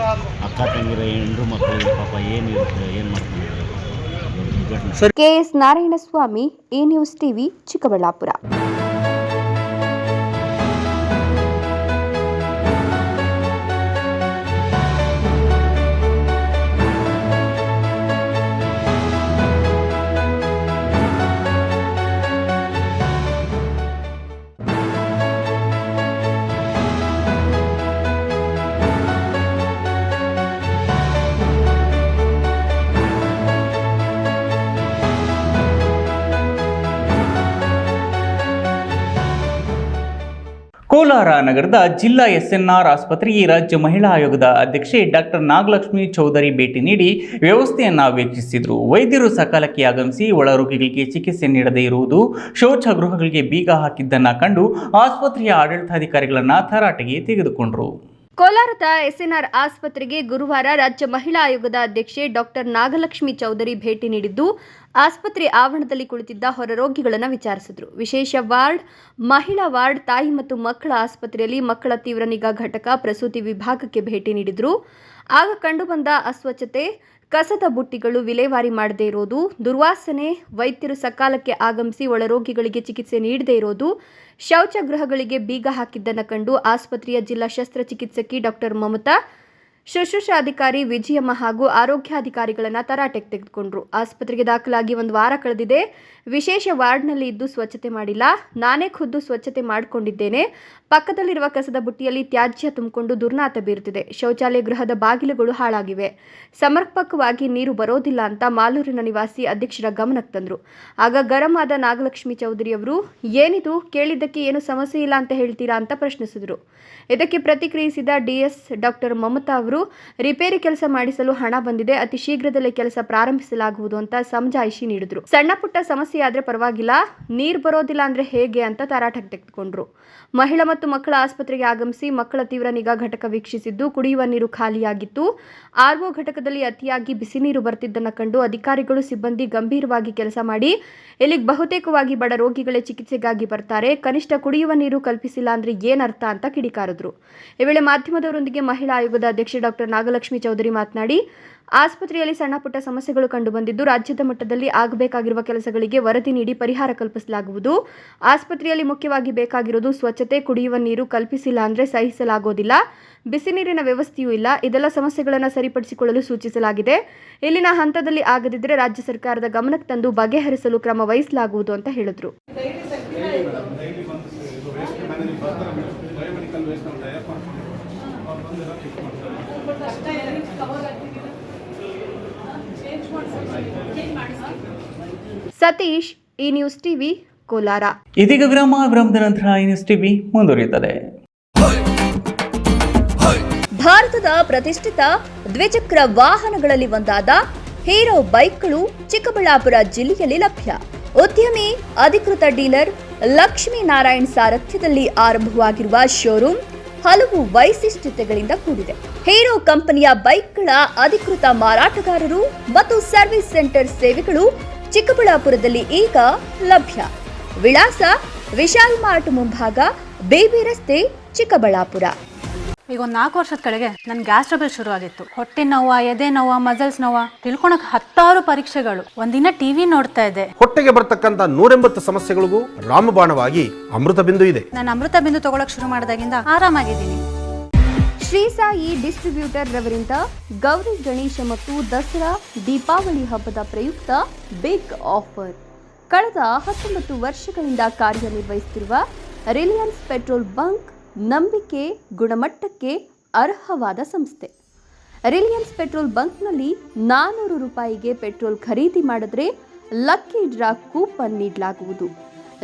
ಅಕ್ಕ ತಂಗಿರ ಹೆಣ್ಣು ಮಕ್ಕಳು ಪಾಪ ಏನಿರುತ್ತೆ, ಏನು ಮಾಡ್ತಾರೆ. ಕೆಎಸ್ ನಾರಾಯಣಸ್ವಾಮಿ, ಈ ನ್ಯೂಸ್ ಟಿವಿ, ಚಿಕ್ಕಬಳ್ಳಾಪುರ. ಕೋಲಾರ ನಗರದ ಜಿಲ್ಲಾ ಎಸ್ಎನ್ಆರ್ ಆಸ್ಪತ್ರೆಗೆ ರಾಜ್ಯ ಮಹಿಳಾ ಆಯೋಗದ ಅಧ್ಯಕ್ಷೆ ಡಾಕ್ಟರ್ ನಾಗಲಕ್ಷ್ಮಿ ಚೌಧರಿ ಭೇಟಿ ನೀಡಿ ವ್ಯವಸ್ಥೆಯನ್ನು ವೀಕ್ಷಿಸಿದರು. ವೈದ್ಯರು ಸಕಾಲಕ್ಕೆ ಆಗಮಿಸಿ ಒಳ ರೋಗಿಗಳಿಗೆ ಚಿಕಿತ್ಸೆ ನೀಡದೇ ಇರುವುದು, ಶೌಚಗೃಹಗಳಿಗೆ ಬೀಗ ಹಾಕಿದ್ದನ್ನು ಕಂಡು ಆಸ್ಪತ್ರೆಯ ಆಡಳಿತಾಧಿಕಾರಿಗಳನ್ನು ತರಾಟೆಗೆ ತೆಗೆದುಕೊಂಡರು. ಕೋಲಾರದ ಎಸ್ಎನ್ಆರ್ ಆಸ್ಪತ್ರೆಗೆ ಗುರುವಾರ ರಾಜ್ಯ ಮಹಿಳಾ ಆಯೋಗದ ಅಧ್ಯಕ್ಷೆ ಡಾಕ್ಟರ್ ನಾಗಲಕ್ಷ್ಮಿ ಚೌಧರಿ ಭೇಟಿ ನೀಡಿದ್ದು ಆಸ್ಪತ್ರೆ ಆವರಣದಲ್ಲಿ ಕುಳಿತಿದ್ದ ಹೊರರೋಗಿಗಳನ್ನು ವಿಚಾರಿಸಿದರು. ವಿಶೇಷ ವಾರ್ಡ್, ಮಹಿಳಾ ವಾರ್ಡ್, ತಾಯಿ ಮತ್ತು ಮಕ್ಕಳ ಆಸ್ಪತ್ರೆಯಲ್ಲಿ ಮಕ್ಕಳ ತೀವ್ರ ನಿಗಾ ಘಟಕ, ಪ್ರಸೂತಿ ವಿಭಾಗಕ್ಕೆ ಭೇಟಿ ನೀಡಿದರು. ಆಗ ಕಂಡುಬಂದ ಅಸ್ವಚ್ಛತೆ, ಕಸದ ಬುಟ್ಟಿಗಳು ವಿಲೇವಾರಿ ಮಾಡದೇ ಇರೋದು, ದುರ್ವಾಸನೆ, ವೈದ್ಯರು ಸಕಾಲಕ್ಕೆ ಆಗಮಿಸಿ ಒಳರೋಗಿಗಳಿಗೆ ಚಿಕಿತ್ಸೆ ನೀಡದೇ ಇರೋದು, ಶೌಚಗೃಹಗಳಿಗೆ ಬೀಗ ಹಾಕಿದ್ದನ್ನು ಕಂಡು ಆಸ್ಪತ್ರೆಯ ಜಿಲ್ಲಾ ಶಸ್ತ್ರಚಿಕಿತ್ಸಕಿ ಡಾಕ್ಟರ್ ಮಮತಾ, ಶುಶ್ರೂಷಾಧಿಕಾರಿ ವಿಜಯಮ್ಮ ಹಾಗೂ ಆರೋಗ್ಯಾಧಿಕಾರಿಗಳನ್ನು ತರಾಟೆಗೆ ತೆಗೆದುಕೊಂಡರು. ಆಸ್ಪತ್ರೆಗೆ ದಾಖಲಾಗಿ 1 ವಾರ ಕಳೆದಿದೆ. ವಿಶೇಷ ವಾರ್ಡ್ನಲ್ಲಿ ಇದ್ದು ಸ್ವಚ್ಛತೆ ಮಾಡಿಲ್ಲ. ನಾನೇ ಖುದ್ದು ಸ್ವಚ್ಛತೆ ಮಾಡಿಕೊಂಡಿದ್ದೇನೆ. ಪಕ್ಕದಲ್ಲಿರುವ ಕಸದ ಬುಟ್ಟಿಯಲ್ಲಿ ತ್ಯಾಜ್ಯ ತುಂಬಿಕೊಂಡು ದುರ್ನಾತ ಬೀರುತ್ತಿದೆ. ಶೌಚಾಲಯ ಗೃಹದ ಬಾಗಿಲುಗಳು ಹಾಳಾಗಿವೆ. ಸಮರ್ಪಕವಾಗಿ ನೀರು ಬರೋದಿಲ್ಲ ಅಂತ ಮಾಲೂರಿನ ನಿವಾಸಿ ಅಧ್ಯಕ್ಷರ ಗಮನಕ್ಕೆ ತಂದರು. ಆಗ ಗರಂ ಆದ ನಾಗಲಕ್ಷ್ಮಿ ಚೌಧರಿ ಅವರು, ಏನಿದು, ಕೇಳಿದ್ದಕ್ಕೆ ಏನು ಸಮಸ್ಯೆ ಇಲ್ಲ ಅಂತ ಹೇಳ್ತೀರಾ ಅಂತ ಪ್ರಶ್ನಿಸಿದರು. ಇದಕ್ಕೆ ಪ್ರತಿಕ್ರಿಯಿಸಿದ ಡಿಎಸ್ ಡಾಕ್ಟರ್ ಮಮತಾ ಅವರು, ರಿಪೇರಿ ಕೆಲಸ ಮಾಡಿಸಲು ಹಣ ಬಂದಿದೆ, ಅತಿ ಶೀಘ್ರದಲ್ಲೇ ಕೆಲಸ ಪ್ರಾರಂಭಿಸಲಾಗುವುದು ಅಂತ ಸಮಜಾಯಿಷಿ ನೀಡಿದ್ರು. ಸಣ್ಣ ಪುಟ್ಟ ಸಮಸ್ಯೆ ಆದ್ರೆ ಪರವಾಗಿಲ್ಲ, ನೀರು ಬರೋದಿಲ್ಲ ಅಂದ್ರೆ ಹೇಗೆ ಅಂತ ತರಾಟೆಗೆ ತೆಗೆದುಕೊಂಡ್ರು. ಮಹಿಳಾ ಮತ್ತು ಮಕ್ಕಳ ಆಸ್ಪತ್ರೆಗೆ ಆಗಮಿಸಿ ಮಕ್ಕಳ ತೀವ್ರ ನಿಗಾ ಘಟಕ ವೀಕ್ಷಿಸಿದ್ದು ಕುಡಿಯುವ ನೀರು ಖಾಲಿಯಾಗಿತ್ತು. ಆರ್ಒ ಘಟಕದಲ್ಲಿ ಅತಿಯಾಗಿ ಬಿಸಿ ನೀರು ಬರ್ತಿದ್ದನ್ನು ಕಂಡು ಅಧಿಕಾರಿಗಳು, ಸಿಬ್ಬಂದಿ ಗಂಭೀರವಾಗಿ ಕೆಲಸ ಮಾಡಿ ಇಲ್ಲಿಗೆ ಬಹುತೇಕವಾಗಿ ಬಡ ರೋಗಿಗಳೇ ಚಿಕಿತ್ಸೆಗಾಗಿ ಬರ್ತಾರೆ, ಕನಿಷ್ಠ ಕುಡಿಯುವ ನೀರು ಕಲ್ಪಿಸಿಲ್ಲ ಅಂದ್ರೆ ಏನರ್ಥ ಅಂತ ಕಿಡಿಕಾರಿದ್ರು. ಈ ವೇಳೆ ಮಾಧ್ಯಮದವರೊಂದಿಗೆ ಮಹಿಳಾ ಆಯೋಗದ ಅಧ್ಯಕ್ಷೆ ಡಾಕ್ಟರ್ ನಾಗಲಕ್ಷ್ಮಿ ಚೌಧರಿ ಮಾತನಾಡಿ, ಆಸ್ಪತ್ರೆಯಲ್ಲಿ ಸಣ್ಣ ಪುಟ್ಟ ಸಮಸ್ಯೆಗಳು ಕಂಡುಬಂದಿದ್ದು ರಾಜ್ಯದ ಮಟ್ಟದಲ್ಲಿ ಆಗಬೇಕಾಗಿರುವ ಕೆಲಸಗಳಿಗೆ ವರದಿ ನೀಡಿ ಪರಿಹಾರ ಕಲ್ಪಿಸಲಾಗುವುದು. ಆಸ್ಪತ್ರೆಯಲ್ಲಿ ಮುಖ್ಯವಾಗಿ ಬೇಕಾಗಿರೋದು ಸ್ವಚ್ಛತೆ, ಕುಡಿಯುವ ನೀರು ಕಲ್ಪಿಸಿಲ್ಲ ಅಂದರೆ ಸಹಿಸಲಾಗೋದಿಲ್ಲ. ಬಿಸಿ ನೀರಿನ ವ್ಯವಸ್ಥೆಯೂ ಇಲ್ಲ. ಇದೆಲ್ಲ ಸಮಸ್ಯೆಗಳನ್ನು ಸರಿಪಡಿಸಿಕೊಳ್ಳಲು ಸೂಚಿಸಲಾಗಿದೆ. ಇಲ್ಲಿನ ಹಂತದಲ್ಲಿ ಆಗದಿದ್ದರೆ ರಾಜ್ಯ ಸರ್ಕಾರದ ಗಮನಕ್ಕೆ ತಂದು ಬಗೆಹರಿಸಲು ಕ್ರಮ ವಹಿಸಲಾಗುವುದು ಅಂತ ಹೇಳಿದರು. ಸತೀಶ್, ಈ ನ್ಯೂಸ್ ಟಿವಿ, ಕೋಲಾರ. ಇದೀಗ ವಿರಾಮದ ನಂತರ ಈ ನ್ಯೂಸ್ ಟಿವಿ ಮುಂದುವರಿಯುತ್ತದೆ. ಭಾರತದ ಪ್ರತಿಷ್ಠಿತ ದ್ವಿಚಕ್ರ ವಾಹನಗಳಲ್ಲಿ ಒಂದಾದ ಹೀರೋ ಬೈಕ್ಗಳು ಚಿಕ್ಕಬಳ್ಳಾಪುರ ಜಿಲ್ಲೆಯಲ್ಲಿ ಲಭ್ಯ. ಉದ್ಯಮಿ, ಅಧಿಕೃತ ಡೀಲರ್ ಲಕ್ಷ್ಮೀನಾರಾಯಣ್ ಸಾರಥ್ಯದಲ್ಲಿ ಆರಂಭವಾಗಿರುವ ಶೋರೂಮ್ ಹಲವು ವೈಶಿಷ್ಟ್ಯತೆಗಳಿಂದ ಕೂಡಿದೆ. ಹೀರೋ ಕಂಪನಿಯ ಬೈಕ್ಗಳ ಅಧಿಕೃತ ಮಾರಾಟಗಾರರು ಮತ್ತು ಸರ್ವಿಸ್ ಸೆಂಟರ್ ಸೇವೆಗಳು ಚಿಕ್ಕಬಳ್ಳಾಪುರದಲ್ಲಿ ಈಗ ಲಭ್ಯ. ವಿಳಾಸ: ವಿಶಾಲ್ ಮಾರ್ಟ್ ಮುಂಭಾಗ, ಬೇಬಿ ರಸ್ತೆ, ಚಿಕ್ಕಬಳ್ಳಾಪುರ. ಈಗ ಒಂದು 4 ವರ್ಷದ ಕೆಳಗೆ ನನ್ನ ಗ್ಯಾಸ್ ಟ್ರಬಲ್ ಶುರು ಆಗಿತ್ತು. ಹೊಟ್ಟೆ ನೋವ, ಎದೆ ನೋವ, ಮಸಲ್ಸ್ ನೋವ, ತಿಳ್ಕೊಳಕ್ 10 ಪರೀಕ್ಷೆಗಳು. ಒಂದಿನ ಟಿವಿ ನೋಡ್ತಾ ಇದ್ದೆ. ಹೊಟ್ಟೆಗೆ ಬರ್ತಕ್ಕಂಥ 180 ಸಮಸ್ಯೆಗಳಿಗೂ ರಾಮಬಾಣವಾಗಿ ಅಮೃತ ಬಿಂದು ಇದೆ. ನಾನು ಅಮೃತ ಬಿಂದು ತಗೊಳಕ್ ಶುರು ಮಾಡಿದಾಗಿಂದ ಆರಾಮಾಗಿದ್ದೀನಿ. ಶ್ರೀ ಸಾಯಿ ಡಿಸ್ಟ್ರಿಬ್ಯೂಟರ್ ರವರಿಂದ ಗೌರಿ ಗಣೇಶ ಮತ್ತು ದಸರಾ ದೀಪಾವಳಿ ಹಬ್ಬದ ಪ್ರಯುಕ್ತ ಬಿಗ್ ಆಫರ್. ಕಳೆದ 19 ವರ್ಷಗಳಿಂದ ಕಾರ್ಯನಿರ್ವಹಿಸುತ್ತಿರುವ ರಿಲಯನ್ಸ್ ಪೆಟ್ರೋಲ್ ಬಂಕ್ ನಂಬಿಕೆ, ಗುಣಮಟ್ಟಕ್ಕೆ ಅರ್ಹವಾದ ಸಂಸ್ಥೆ. ರಿಲಯನ್ಸ್ ಪೆಟ್ರೋಲ್ ಬಂಕ್ನಲ್ಲಿ 400 ರೂಪಾಯಿಗೆ ಪೆಟ್ರೋಲ್ ಖರೀದಿ ಮಾಡಿದ್ರೆ ಲಕ್ಕಿ ಡ್ರಾ ಕೂಪನ್ ನೀಡಲಾಗುವುದು.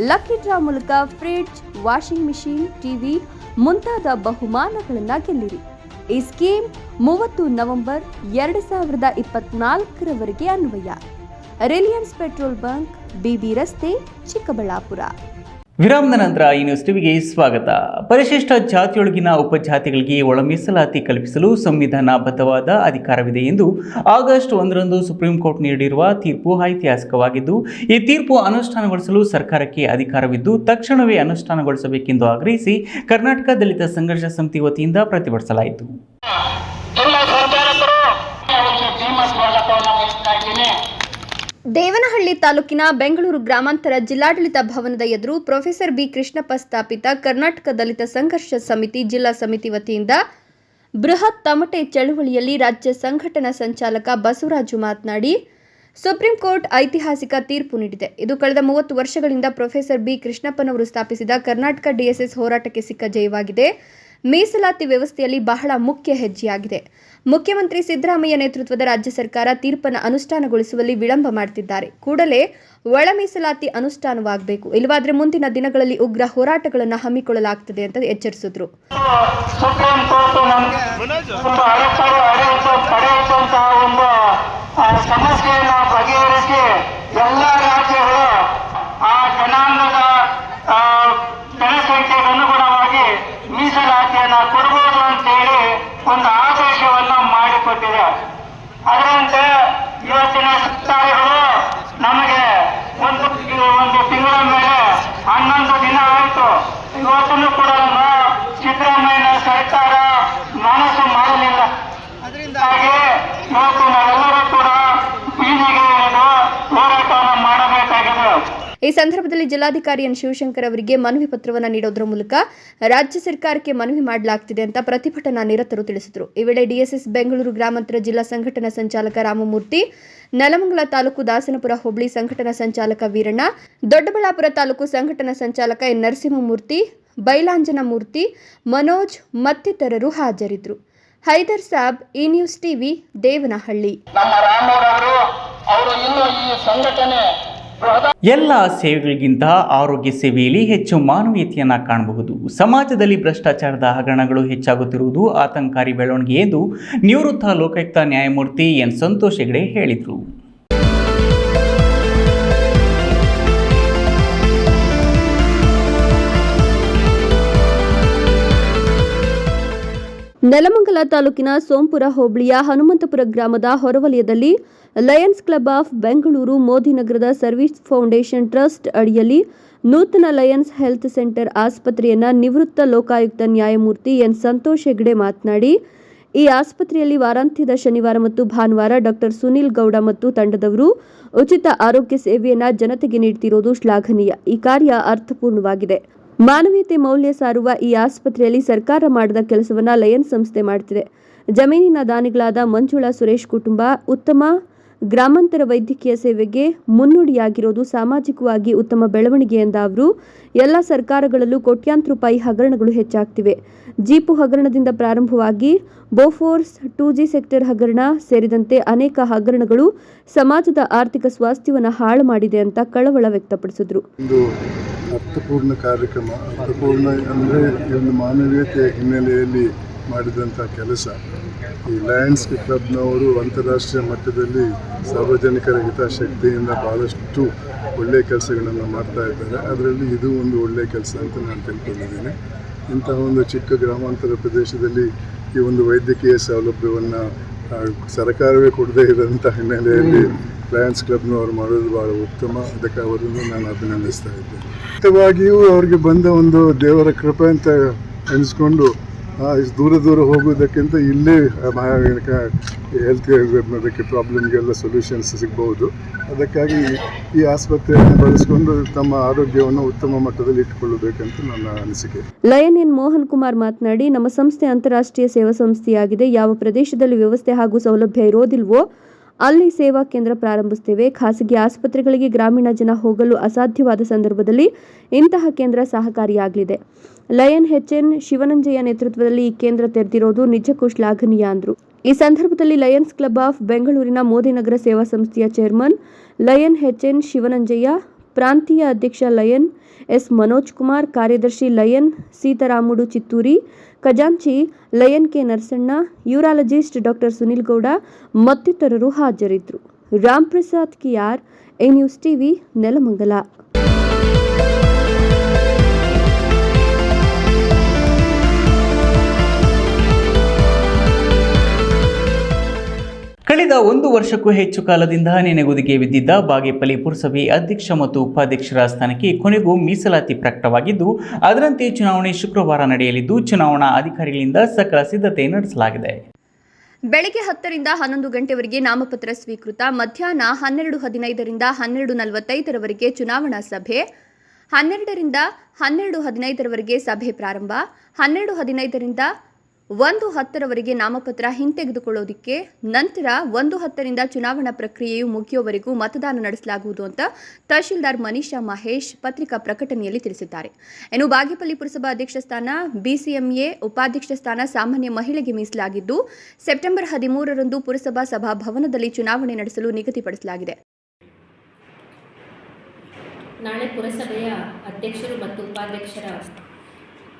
ಲಕ್ಕಿ ಡ್ರಾ ಮೂಲಕ ಫ್ರಿಡ್ಜ್, ವಾಷಿಂಗ್ ಮಿಷಿನ್, ಟಿವಿ ಮುಂತಾದ ಬಹುಮಾನಗಳನ್ನು ಗೆಲ್ಲಿರಿ. ಈ ಸ್ಕೀಮ್ 30 ನವೆಂಬರ್ 2024 ಅನ್ವಯ. ರಿಲಯನ್ಸ್ ಪೆಟ್ರೋಲ್ ಬಂಕ್, ಬಿಬಿ ರಸ್ತೆ, ಚಿಕ್ಕಬಳ್ಳಾಪುರ. ವಿರಾಮದ ನಂತರ ಈ ನ್ಯೂಸ್ ಟಿವಿಗೆ ಸ್ವಾಗತ. ಪರಿಶಿಷ್ಟ ಜಾತಿಯೊಳಗಿನ ಉಪಜಾತಿಗಳಿಗೆ ಒಳ ಮೀಸಲಾತಿ ಕಲ್ಪಿಸಲು ಸಂವಿಧಾನಬದ್ಧವಾದ ಅಧಿಕಾರವಿದೆ ಎಂದು ಆಗಸ್ಟ್ 1ರಂದು ಸುಪ್ರೀಂ ಕೋರ್ಟ್ ನೀಡಿರುವ ತೀರ್ಪು ಐತಿಹಾಸಿಕವಾಗಿದ್ದು, ಈ ತೀರ್ಪು ಅನುಷ್ಠಾನಗೊಳಿಸಲು ಸರ್ಕಾರಕ್ಕೆ ಅಧಿಕಾರವಿದ್ದು ತಕ್ಷಣವೇ ಅನುಷ್ಠಾನಗೊಳಿಸಬೇಕೆಂದು ಆಗ್ರಹಿಸಿ ಕರ್ನಾಟಕ ದಲಿತ ಸಂಘರ್ಷ ಸಮಿತಿ ವತಿಯಿಂದ ಪ್ರತಿಭಟಿಸಲಾಯಿತು. ದೇವನಹಳ್ಳಿ ತಾಲೂಕಿನ ಬೆಂಗಳೂರು ಗ್ರಾಮಾಂತರ ಜಿಲ್ಲಾಡಳಿತ ಭವನದ ಎದುರು ಪ್ರೊಫೆಸರ್ ಬಿ ಕೃಷ್ಣಪ್ಪ ಸ್ಥಾಪಿತ ಕರ್ನಾಟಕ ದಲಿತ ಸಂಘರ್ಷ ಸಮಿತಿ ಜಿಲ್ಲಾ ಸಮಿತಿ ವತಿಯಿಂದ ಬೃಹತ್ ತಮಟೆ ಚಳುವಳಿಯಲ್ಲಿ ರಾಜ್ಯ ಸಂಘಟನಾ ಸಂಚಾಲಕ ಬಸವರಾಜು ಮಾತನಾಡಿ, ಸುಪ್ರೀಂ ಕೋರ್ಟ್ ಐತಿಹಾಸಿಕ ತೀರ್ಪು ನೀಡಿದೆ. ಇದು ಕಳೆದ 30 ವರ್ಷಗಳಿಂದ ಪ್ರೊಫೆಸರ್ ಬಿ ಕೃಷ್ಣಪ್ಪನವರು ಸ್ಥಾಪಿಸಿದ ಕರ್ನಾಟಕ ಡಿಎಸ್ಎಸ್ ಹೋರಾಟಕ್ಕೆ ಸಿಕ್ಕ ಜಯವಾಗಿದೆ. ಮೀಸಲಾತಿ ವ್ಯವಸ್ಥೆಯಲ್ಲಿ ಬಹಳ ಮುಖ್ಯ ಹೆಜ್ಜೆಯಾಗಿದೆ. ಮುಖ್ಯಮಂತ್ರಿ ಸಿದ್ದರಾಮಯ್ಯ ನೇತೃತ್ವದ ರಾಜ್ಯ ಸರ್ಕಾರ ತೀರ್ಪನ್ನು ಅನುಷ್ಠಾನಗೊಳಿಸುವಲ್ಲಿ ವಿಳಂಬ ಮಾಡುತ್ತಿದ್ದಾರೆ. ಕೂಡಲೇ ಒಳ ಮೀಸಲಾತಿ ಅನುಷ್ಠಾನವಾಗಬೇಕು, ಇಲ್ಲವಾದರೆ ಮುಂದಿನ ದಿನಗಳಲ್ಲಿ ಉಗ್ರ ಹೋರಾಟಗಳನ್ನು ಹಮ್ಮಿಕೊಳ್ಳಲಾಗುತ್ತದೆ ಅಂತ ಎಚ್ಚರಿಸಿದರು. ಸಮಸ್ಯೆಯನ್ನು ಬಗೆಹರಿಸಿ ಎಲ್ಲ ರಾಜ್ಯಗಳು ಆ ಜನಾಂಗದ ಜನಸಂಖ್ಯೆಗೆ ಅನುಗುಣವಾಗಿ ಮೀಸಲಾತಿಯನ್ನು ಕೊಡಬಹುದು ಅಂತೇಳಿ ಆಗಿಬಿಟ್ಟಿದೆ. ಅದರಂತೆ ಇವತ್ತಿನ ಸರ್ಕಾರಗಳು ನಮಗೆ ಒಂದು ತಿಂಗಳ ಮೇಲೆ 11 ದಿನ ಆಯಿತು. ಇವತ್ತೂ ಕೂಡ ಸಿದ್ದರಾಮಯ್ಯ ಸರ್ಕಾರ ಮನಸ್ಸು ಮಾಡಲಿಲ್ಲ. ಹಾಗೆ ಇವತ್ತು ನಾವೆಲ್ಲರೂ ಕೂಡ ಬೀದಿಗೆ ಇಳಿದು ಹೋರಾಟವನ್ನು ಮಾಡಬೇಕಾಗಿದೆ. ಈ ಸಂದರ್ಭದಲ್ಲಿ ಜಿಲ್ಲಾಧಿಕಾರಿ ಎನ್ ಶಿವಶಂಕರ್ ಅವರಿಗೆ ಮನವಿ ಪತ್ರವನ್ನು ನೀಡೋದರ ಮೂಲಕ ರಾಜ್ಯ ಸರ್ಕಾರಕ್ಕೆ ಮನವಿ ಮಾಡಲಾಗ್ತಿದೆ ಅಂತ ಪ್ರತಿಭಟನಾ ನಿರತರು ತಿಳಿಸಿದರು. ಈ ವೇಳೆ ಡಿಎಸ್ಎಸ್ ಬೆಂಗಳೂರು ಗ್ರಾಮಾಂತರ ಜಿಲ್ಲಾ ಸಂಘಟನಾ ಸಂಚಾಲಕ ರಾಮಮೂರ್ತಿ, ನೆಲಮಂಗಲ ತಾಲೂಕು ದಾಸನಪುರ ಹೋಬಳಿ ಸಂಘಟನಾ ಸಂಚಾಲಕ ವೀರಣ್ಣ, ದೊಡ್ಡಬಳ್ಳಾಪುರ ತಾಲೂಕು ಸಂಘಟನಾ ಸಂಚಾಲಕ ಎನ್ ನರಸಿಂಹಮೂರ್ತಿ, ಬೈಲಾಂಜನ ಮೂರ್ತಿ, ಮನೋಜ್ ಮತ್ತಿತರರು ಹಾಜರಿದ್ದರು. ಹೈದರ್ ಸಾಬ್, ಈ ನ್ಯೂಸ್ ಟಿವಿ, ದೇವನಹಳ್ಳಿ. ನಮ್ಮ ರಾಮರವರು ಅವರು ಇನ್ನೂ ಈ ಸಂಘಟನೆ ಎಲ್ಲ ಸೇವೆಗಳಿಗಿಂತ ಆರೋಗ್ಯ ಸೇವೆಯಲ್ಲಿ ಹೆಚ್ಚು ಮಾನವೀಯತೆಯನ್ನ ಕಾಣಬಹುದು. ಸಮಾಜದಲ್ಲಿ ಭ್ರಷ್ಟಾಚಾರದ ಹಗರಣಗಳು ಹೆಚ್ಚಾಗುತ್ತಿರುವುದು ಆತಂಕಕಾರಿ ಬೆಳವಣಿಗೆ ಎಂದು ನಿವೃತ್ತ ಲೋಕಾಯುಕ್ತ ನ್ಯಾಯಮೂರ್ತಿ ಎನ್ ಸಂತೋಷ್ ಹೆಗಡೆ ಹೇಳಿದರು. ನೆಲಮಂಗಲ ತಾಲೂಕಿನ ಸೋಂಪುರ ಹೋಬಳಿಯ ಹನುಮಂತಪುರ ಗ್ರಾಮದ ಹೊರವಲಯದಲ್ಲಿ ಲಯನ್ಸ್ ಕ್ಲಬ್ ಆಫ್ ಬೆಂಗಳೂರು, ಮೋದಿನಗರದ ಸರ್ವಿಸ್ ಫೌಂಡೇಶನ್ ಟ್ರಸ್ಟ್ ಅಡಿಯಲ್ಲಿ ನೂತನ ಲಯನ್ಸ್ ಹೆಲ್ತ್ ಸೆಂಟರ್ ಆಸ್ಪತ್ರೆಯನ್ನು ನಿವೃತ್ತ ಲೋಕಾಯುಕ್ತ ನ್ಯಾಯಮೂರ್ತಿ ಎನ್ ಸಂತೋಷ್ ಹೆಗಡೆ ಮಾತನಾಡಿ, ಈ ಆಸ್ಪತ್ರೆಯಲ್ಲಿ ವಾರಾಂತ್ಯದ ಶನಿವಾರ ಮತ್ತು ಭಾನುವಾರ ಡಾಕ್ಟರ್ ಸುನಿಲ್ ಗೌಡ ಮತ್ತು ತಂಡದವರು ಉಚಿತ ಆರೋಗ್ಯ ಸೇವೆಯನ್ನು ಜನತೆಗೆ ನೀಡುತ್ತಿರುವುದು ಶ್ಲಾಘನೀಯ. ಈ ಕಾರ್ಯ ಅರ್ಥಪೂರ್ಣವಾಗಿದೆ. ಮಾನವೀಯತೆ ಮೌಲ್ಯ ಸಾರುವ ಈ ಆಸ್ಪತ್ರೆಯಲ್ಲಿ ಸರ್ಕಾರ ಮಾಡಿದ ಕೆಲಸವನ್ನು ಲಯನ್ಸ್ ಸಂಸ್ಥೆ ಮಾಡುತ್ತಿದೆ. ಜಮೀನಿನ ದಾನಿಗಳಾದ ಮಂಜುಳಾ ಸುರೇಶ್ ಕುಟುಂಬ ಉತ್ತಮ ಗ್ರಾಮಾಂತರ ವೈದ್ಯಕೀಯ ಸೇವೆಗೆ ಮುನ್ನುಡಿಯಾಗಿರೋದು ಸಾಮಾಜಿಕವಾಗಿ ಉತ್ತಮ ಬೆಳವಣಿಗೆ ಎಂದ ಅವರು, ಎಲ್ಲ ಸರ್ಕಾರಗಳಲ್ಲೂ ಕೋಟ್ಯಾಂತರ ರೂಪಾಯಿ ಹಗರಣಗಳು ಹೆಚ್ಚಾಗ್ತಿವೆ. ಜೀಪು ಹಗರಣದಿಂದ ಪ್ರಾರಂಭವಾಗಿ ಬೋಫೋರ್ಸ್, 2G ಸೆಕ್ಟರ್ ಹಗರಣ ಸೇರಿದಂತೆ ಅನೇಕ ಹಗರಣಗಳು ಸಮಾಜದ ಆರ್ಥಿಕ ಸ್ವಾಸ್ಥ್ಯವನ್ನು ಹಾಳು ಮಾಡಿದೆ ಅಂತ ಕಳವಳ ವ್ಯಕ್ತಪಡಿಸಿದರು. ಒಂದು ಅರ್ಥಪೂರ್ಣ ಕಾರ್ಯಕ್ರಮ, ಅರ್ಥಪೂರ್ಣ ಅಂದರೆ ಈ ಒಂದು ಮಾನವೀಯತೆ ಹಿನ್ನೆಲೆಯಲ್ಲಿ ಮಾಡಿದಂಥ ಕೆಲಸ. ಈ ಲಯನ್ಸ್ ಕ್ಲಬ್ನವರು ಅಂತಾರಾಷ್ಟ್ರೀಯ ಮಟ್ಟದಲ್ಲಿ ಸಾರ್ವಜನಿಕರ ಹಿತಾಸಕ್ತಿಯಿಂದ ಭಾಳಷ್ಟು ಒಳ್ಳೆಯ ಕೆಲಸಗಳನ್ನು ಮಾಡ್ತಾ ಇದ್ದಾರೆ. ಅದರಲ್ಲಿ ಇದು ಒಂದು ಒಳ್ಳೆಯ ಕೆಲಸ ಅಂತ ನಾನು ತಿಳ್ಕೊಂಡಿದ್ದೀನಿ. ಇಂತಹ ಒಂದು ಚಿಕ್ಕ ಗ್ರಾಮಾಂತರ ಪ್ರದೇಶದಲ್ಲಿ ಈ ಒಂದು ವೈದ್ಯಕೀಯ ಸೌಲಭ್ಯವನ್ನು ಸರ್ಕಾರವೇ ಕೊಡದೇ ಇರೋಂಥ ಹಿನ್ನೆಲೆಯಲ್ಲಿ ಲಯನ್ಸ್ ಕ್ಲಬ್ನವರು ಮಾಡೋದು ಭಾಳ ಉತ್ತಮ. ಅದಕ್ಕೆ ಅವರನ್ನು ನಾನು ಅಭಿನಂದಿಸ್ತಾ ಇದ್ದೇನೆ. ಖಂಡಿತವಾಗಿಯೂ ಅವರಿಗೆ ಬಂದ ಒಂದು ದೇವರ ಕೃಪೆ ಅಂತ ಎನಿಸ್ಕೊಂಡು ದೂರ ಹೋಗೋದಕ್ಕಿಂತ ಇಲ್ಲೇ ಹೆಲ್ತ್ ಅದಕ್ಕೆ ಪ್ರಾಬ್ಲಮ್ಗೆಲ್ಲ ಸೊಲ್ಯೂಷನ್ಸ್ ಸಿಗ್ಬೋದು. ಅದಕ್ಕಾಗಿ ಈ ಆಸ್ಪತ್ರೆಯನ್ನು ಬಳಸಿಕೊಂಡು ತಮ್ಮ ಆರೋಗ್ಯವನ್ನು ಉತ್ತಮ ಮಟ್ಟದಲ್ಲಿ ಇಟ್ಟುಕೊಳ್ಳಬೇಕಂತ ನನ್ನ ಅನಿಸಿಕೆ. ಲಯನ್ ಎನ್ ಮೋಹನ್ ಕುಮಾರ್ ಮಾತನಾಡಿ, ನಮ್ಮ ಸಂಸ್ಥೆ ಅಂತಾರಾಷ್ಟ್ರೀಯ ಸೇವಾ ಸಂಸ್ಥೆಯಾಗಿದೆ. ಯಾವ ಪ್ರದೇಶದಲ್ಲಿ ವ್ಯವಸ್ಥೆ ಹಾಗೂ ಸೌಲಭ್ಯ ಇರೋದಿಲ್ವೋ ಅಲ್ಲಿ ಸೇವಾ ಕೇಂದ್ರ ಪ್ರಾರಂಭಿಸುತ್ತೇವೆ. ಖಾಸಗಿ ಆಸ್ಪತ್ರೆಗಳಿಗೆ ಗ್ರಾಮೀಣ ಜನ ಹೋಗಲು ಅಸಾಧ್ಯವಾದ ಸಂದರ್ಭದಲ್ಲಿ ಇಂತಹ ಕೇಂದ್ರ ಸಹಕಾರಿಯಾಗಲಿದೆ. ಲಯನ್ HN ಶಿವನಂಜಯ್ಯ ನೇತೃತ್ವದಲ್ಲಿ ಈ ಕೇಂದ್ರ ತೆರೆದಿರೋದು ನಿಜಕ್ಕೂ ಶ್ಲಾಘನೀಯ ಅಂದರು. ಈ ಸಂದರ್ಭದಲ್ಲಿ ಲಯನ್ಸ್ ಕ್ಲಬ್ ಆಫ್ ಬೆಂಗಳೂರಿನ ಮೋದಿನಗರ ಸೇವಾ ಸಂಸ್ಥೆಯ ಚೇರ್ಮನ್ ಲಯನ್ HN ಶಿವನಂಜಯ್ಯ, ಪ್ರಾಂತೀಯ ಅಧ್ಯಕ್ಷ ಲಯನ್ ಎಸ್ ಮನೋಜ್ ಕುಮಾರ್, ಕಾರ್ಯದರ್ಶಿ ಲಯನ್ ಸೀತಾರಾಮುಡು ಚಿತ್ತೂರಿ, ಖಜಾಂಚಿ lion K Narasanna, urologist doctor Sunil Gowda ಮತ್ತಿತರರು ಹಾಜರಿದ್ದರು. Ram Prasad Kiyar, A news TV, Nelamangala. ಕಳೆದ 1 ವರ್ಷಕ್ಕೂ ಹೆಚ್ಚು ಕಾಲದಿಂದ ನೆನೆಗುದಿಗೆ ಬಿದ್ದಿದ್ದ ಬಾಗೇಪಲ್ಲಿ ಪುರಸಭೆ ಅಧ್ಯಕ್ಷ ಮತ್ತು ಉಪಾಧ್ಯಕ್ಷರ ಸ್ಥಾನಕ್ಕೆ ಕೊನೆಗೂ ಮೀಸಲಾತಿ ಪ್ರಕಟವಾಗಿದ್ದು, ಅದರಂತೆ ಚುನಾವಣೆ ಶುಕ್ರವಾರ ನಡೆಯಲಿದ್ದು ಚುನಾವಣಾ ಅಧಿಕಾರಿಗಳಿಂದ ಸಕಲ ಸಿದ್ಧತೆ ನಡೆಸಲಾಗಿದೆ. ಬೆಳಗ್ಗೆ 10ರಿಂದ 11 ಗಂಟೆವರೆಗೆ ನಾಮಪತ್ರ ಸ್ವೀಕೃತ, ಮಧ್ಯಾಹ್ನ 12:15ರಿಂದ 12:45ರವರೆಗೆ ಚುನಾವಣಾ ಸಭೆ, 12ರಿಂದ 12:15ರವರೆಗೆ ಸಭೆ ಪ್ರಾರಂಭ, 12:15ರಿಂದ 1:10ರವರೆಗೆ ನಾಮಪತ್ರ ಹಿಂತೆಗೆದುಕೊಳ್ಳೋದಕ್ಕೆ, ನಂತರ 1:10ರಿಂದ ಚುನಾವಣಾ ಪ್ರಕ್ರಿಯೆಯು ಮುಗಿಯುವವರೆಗೂ ಮತದಾನ ನಡೆಸಲಾಗುವುದು ಅಂತ ತಹಶೀಲ್ದಾರ್ ಮನೀಷಾ ಮಹೇಶ್ ಪತ್ರಿಕಾ ಪ್ರಕಟಣೆಯಲ್ಲಿ ತಿಳಿಸಿದ್ದಾರೆ. ಇನ್ನು ಬಾಗೇಪಲ್ಲಿ ಪುರಸಭಾ ಅಧ್ಯಕ್ಷ ಸ್ಥಾನ BCMA, ಉಪಾಧ್ಯಕ್ಷ ಸ್ಥಾನ ಸಾಮಾನ್ಯ ಮಹಿಳೆಗೆ ಮೀಸಲಾಗಿದ್ದು, ಸೆಪ್ಟೆಂಬರ್ 13ರಂದು ಪುರಸಭಾ ಸಭಾಭವನದಲ್ಲಿ ಚುನಾವಣೆ ನಡೆಸಲು ನಿಗದಿಪಡಿಸಲಾಗಿದೆ. ನಾಳೆ ಪುರಸಭೆಯ ಅಧ್ಯಕ್ಷರು ಮತ್ತು ಉಪಾಧ್ಯಕ್ಷರ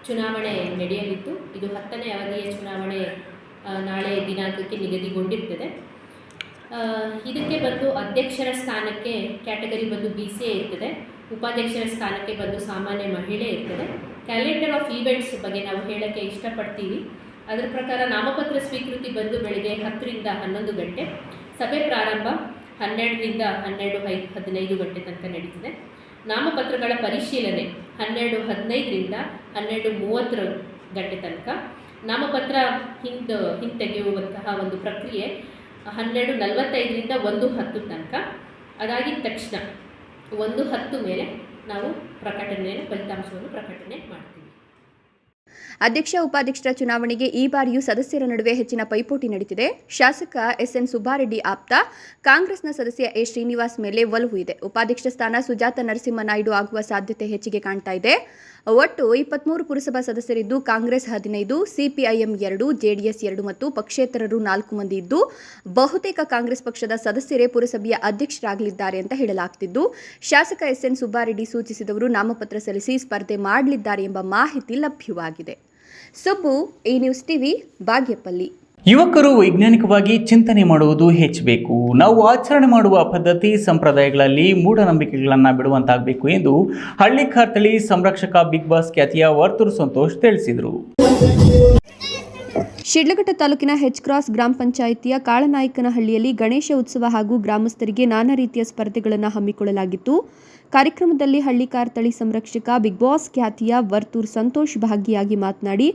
ಚುನಾವಣೆ ನಡೆಯಲಿದ್ದು, ಇದು 10ನೇ ಅವಧಿಯ ಚುನಾವಣೆ ನಾಳೆ ದಿನಾಂಕಕ್ಕೆ ನಿಗದಿಗೊಂಡಿರ್ತದೆ. ಇದಕ್ಕೆ ಬಂದು ಅಧ್ಯಕ್ಷರ ಸ್ಥಾನಕ್ಕೆ ಕ್ಯಾಟಗರಿ ಬಂದು BCA ಇರ್ತದೆ, ಉಪಾಧ್ಯಕ್ಷರ ಸ್ಥಾನಕ್ಕೆ ಬಂದು ಸಾಮಾನ್ಯ ಮಹಿಳೆ ಇರ್ತದೆ. ಕ್ಯಾಲೆಂಡರ್ ಆಫ್ ಈವೆಂಟ್ಸ್ ಬಗ್ಗೆ ನಾವು ಹೇಳೋಕ್ಕೆ ಇಷ್ಟಪಡ್ತೀವಿ. ಅದರ ಪ್ರಕಾರ ನಾಮಪತ್ರ ಸ್ವೀಕೃತಿ ಬಂದು ಬೆಳಗ್ಗೆ 10ರಿಂದ 11 ಗಂಟೆ, ಸಭೆ ಪ್ರಾರಂಭ 12ರಿಂದ 12:15 ಗಂಟೆ ತನಕ ನಡೀತದೆ. ನಾಮಪತ್ರಗಳ ಪರಿಶೀಲನೆ 12:15ರಿಂದ 12:30 ಗಂಟೆ ತನಕ. ನಾಮಪತ್ರ ಹಿಂತೆಗೆಯುವಂತಹ ಒಂದು ಪ್ರಕ್ರಿಯೆ 12:45ರಿಂದ 1:10 ತನಕ. ಅದಾಗಿದ ತಕ್ಷಣ 1:10 ಮೇಲೆ ನಾವು ಫಲಿತಾಂಶವನ್ನು ಪ್ರಕಟಣೆ ಮಾಡ್ತೀವಿ. ಅಧ್ಯಕ್ಷ ಉಪಾಧ್ಯಕ್ಷರ ಚುನಾವಣೆಗೆ ಈ ಬಾರಿಯೂ ಸದಸ್ಯರ ನಡುವೆ ಹೆಚ್ಚಿನ ಪೈಪೋಟಿ ನಡೀತಿದೆ. ಶಾಸಕ ಎಸ್ಎನ್ ಸುಬ್ಬಾರೆಡ್ಡಿ ಆಪ್ತ ಕಾಂಗ್ರೆಸ್ನ ಸದಸ್ಯ ಎ ಶ್ರೀನಿವಾಸ್ ಮೇಲೆ ಒಲವು ಇದೆ. ಉಪಾಧ್ಯಕ್ಷ ಸ್ಥಾನ ಸುಜಾತ ನರಸಿಂಹನಾಯ್ಡು ಆಗುವ ಸಾಧ್ಯತೆ ಹೆಚ್ಚಿಗೆ ಕಾಣ್ತಾ ಇದೆ. ಒಟ್ಟು 23 ಪುರಸಭಾ ಸದಸ್ಯರಿದ್ದು ಕಾಂಗ್ರೆಸ್ 15, ಸಿಪಿಐಎಂ 2, ಜೆಡಿಎಸ್ 2 ಮತ್ತು ಪಕ್ಷೇತರರು 4 ಮಂದಿ ಇದ್ದು ಬಹುತೇಕ ಕಾಂಗ್ರೆಸ್ ಪಕ್ಷದ ಸದಸ್ಯರೇ ಪುರಸಭೆಯ ಅಧ್ಯಕ್ಷರಾಗಲಿದ್ದಾರೆ ಅಂತ ಹೇಳಲಾಗ್ತಿದ್ದು, ಶಾಸಕ ಎಸ್ಎನ್ ಸುಬ್ಬಾರೆಡ್ಡಿ ಸೂಚಿಸಿದವರು ನಾಮಪತ್ರ ಸಲ್ಲಿಸಿ ಸ್ಪರ್ಧೆ ಮಾಡಲಿದ್ದಾರೆ ಎಂಬ ಮಾಹಿತಿ ಲಭ್ಯವಾಗಿದೆ. ಸುಬ್ಬು, ಈ ನ್ಯೂಸ್ ಟಿವಿ, ಬಾಗೇಪಲ್ಲಿ. ಯುವಕರು ವೈಜ್ಞಾನಿಕವಾಗಿ ಚಿಂತನೆ ಮಾಡುವುದು ಹೆಚ್ಚಬೇಕು. ನಾವು ಆಚರಣೆ ಮಾಡುವ ಪದ್ಧತಿ ಸಂಪ್ರದಾಯಗಳಲ್ಲಿ ಮೂಢನಂಬಿಕೆಗಳನ್ನು ಬಿಡುವಂತಾಗಬೇಕು ಎಂದು ಹಳ್ಳಿಕಾರ್ತಳಿ ಸಂರಕ್ಷಕ ಬಿಗ್ ಬಾಸ್ ಖ್ಯಾತಿಯ ವರ್ತೂರು ಸಂತೋಷ್ ತಿಳಿಸಿದರು. ಶಿಡ್ಲಘಟ್ಟ ತಾಲೂಕಿನ ಹೆಚ್-ಕ್ರಾಸ್ ಗ್ರಾಮ ಪಂಚಾಯಿತಿಯ ಕಾಳನಾಯಕನಹಳ್ಳಿಯಲ್ಲಿ ಗಣೇಶ ಉತ್ಸವ ಹಾಗೂ ಗ್ರಾಮಸ್ಥರಿಗೆ ನಾನಾ ರೀತಿಯ ಸ್ಪರ್ಧೆಗಳನ್ನು ಹಮ್ಮಿಕೊಳ್ಳಲಾಗಿತ್ತು. ಕಾರ್ಯಕ್ರಮದಲ್ಲಿ ಹಳ್ಳಿಕಾರ್ತಳಿ ಸಂರಕ್ಷಕ ಬಿಗ್ ಬಾಸ್ ಖ್ಯಾತಿಯ ವರ್ತೂರು ಸಂತೋಷ್ ಭಾಗಿಯಾಗಿ ಮಾತನಾಡಿ,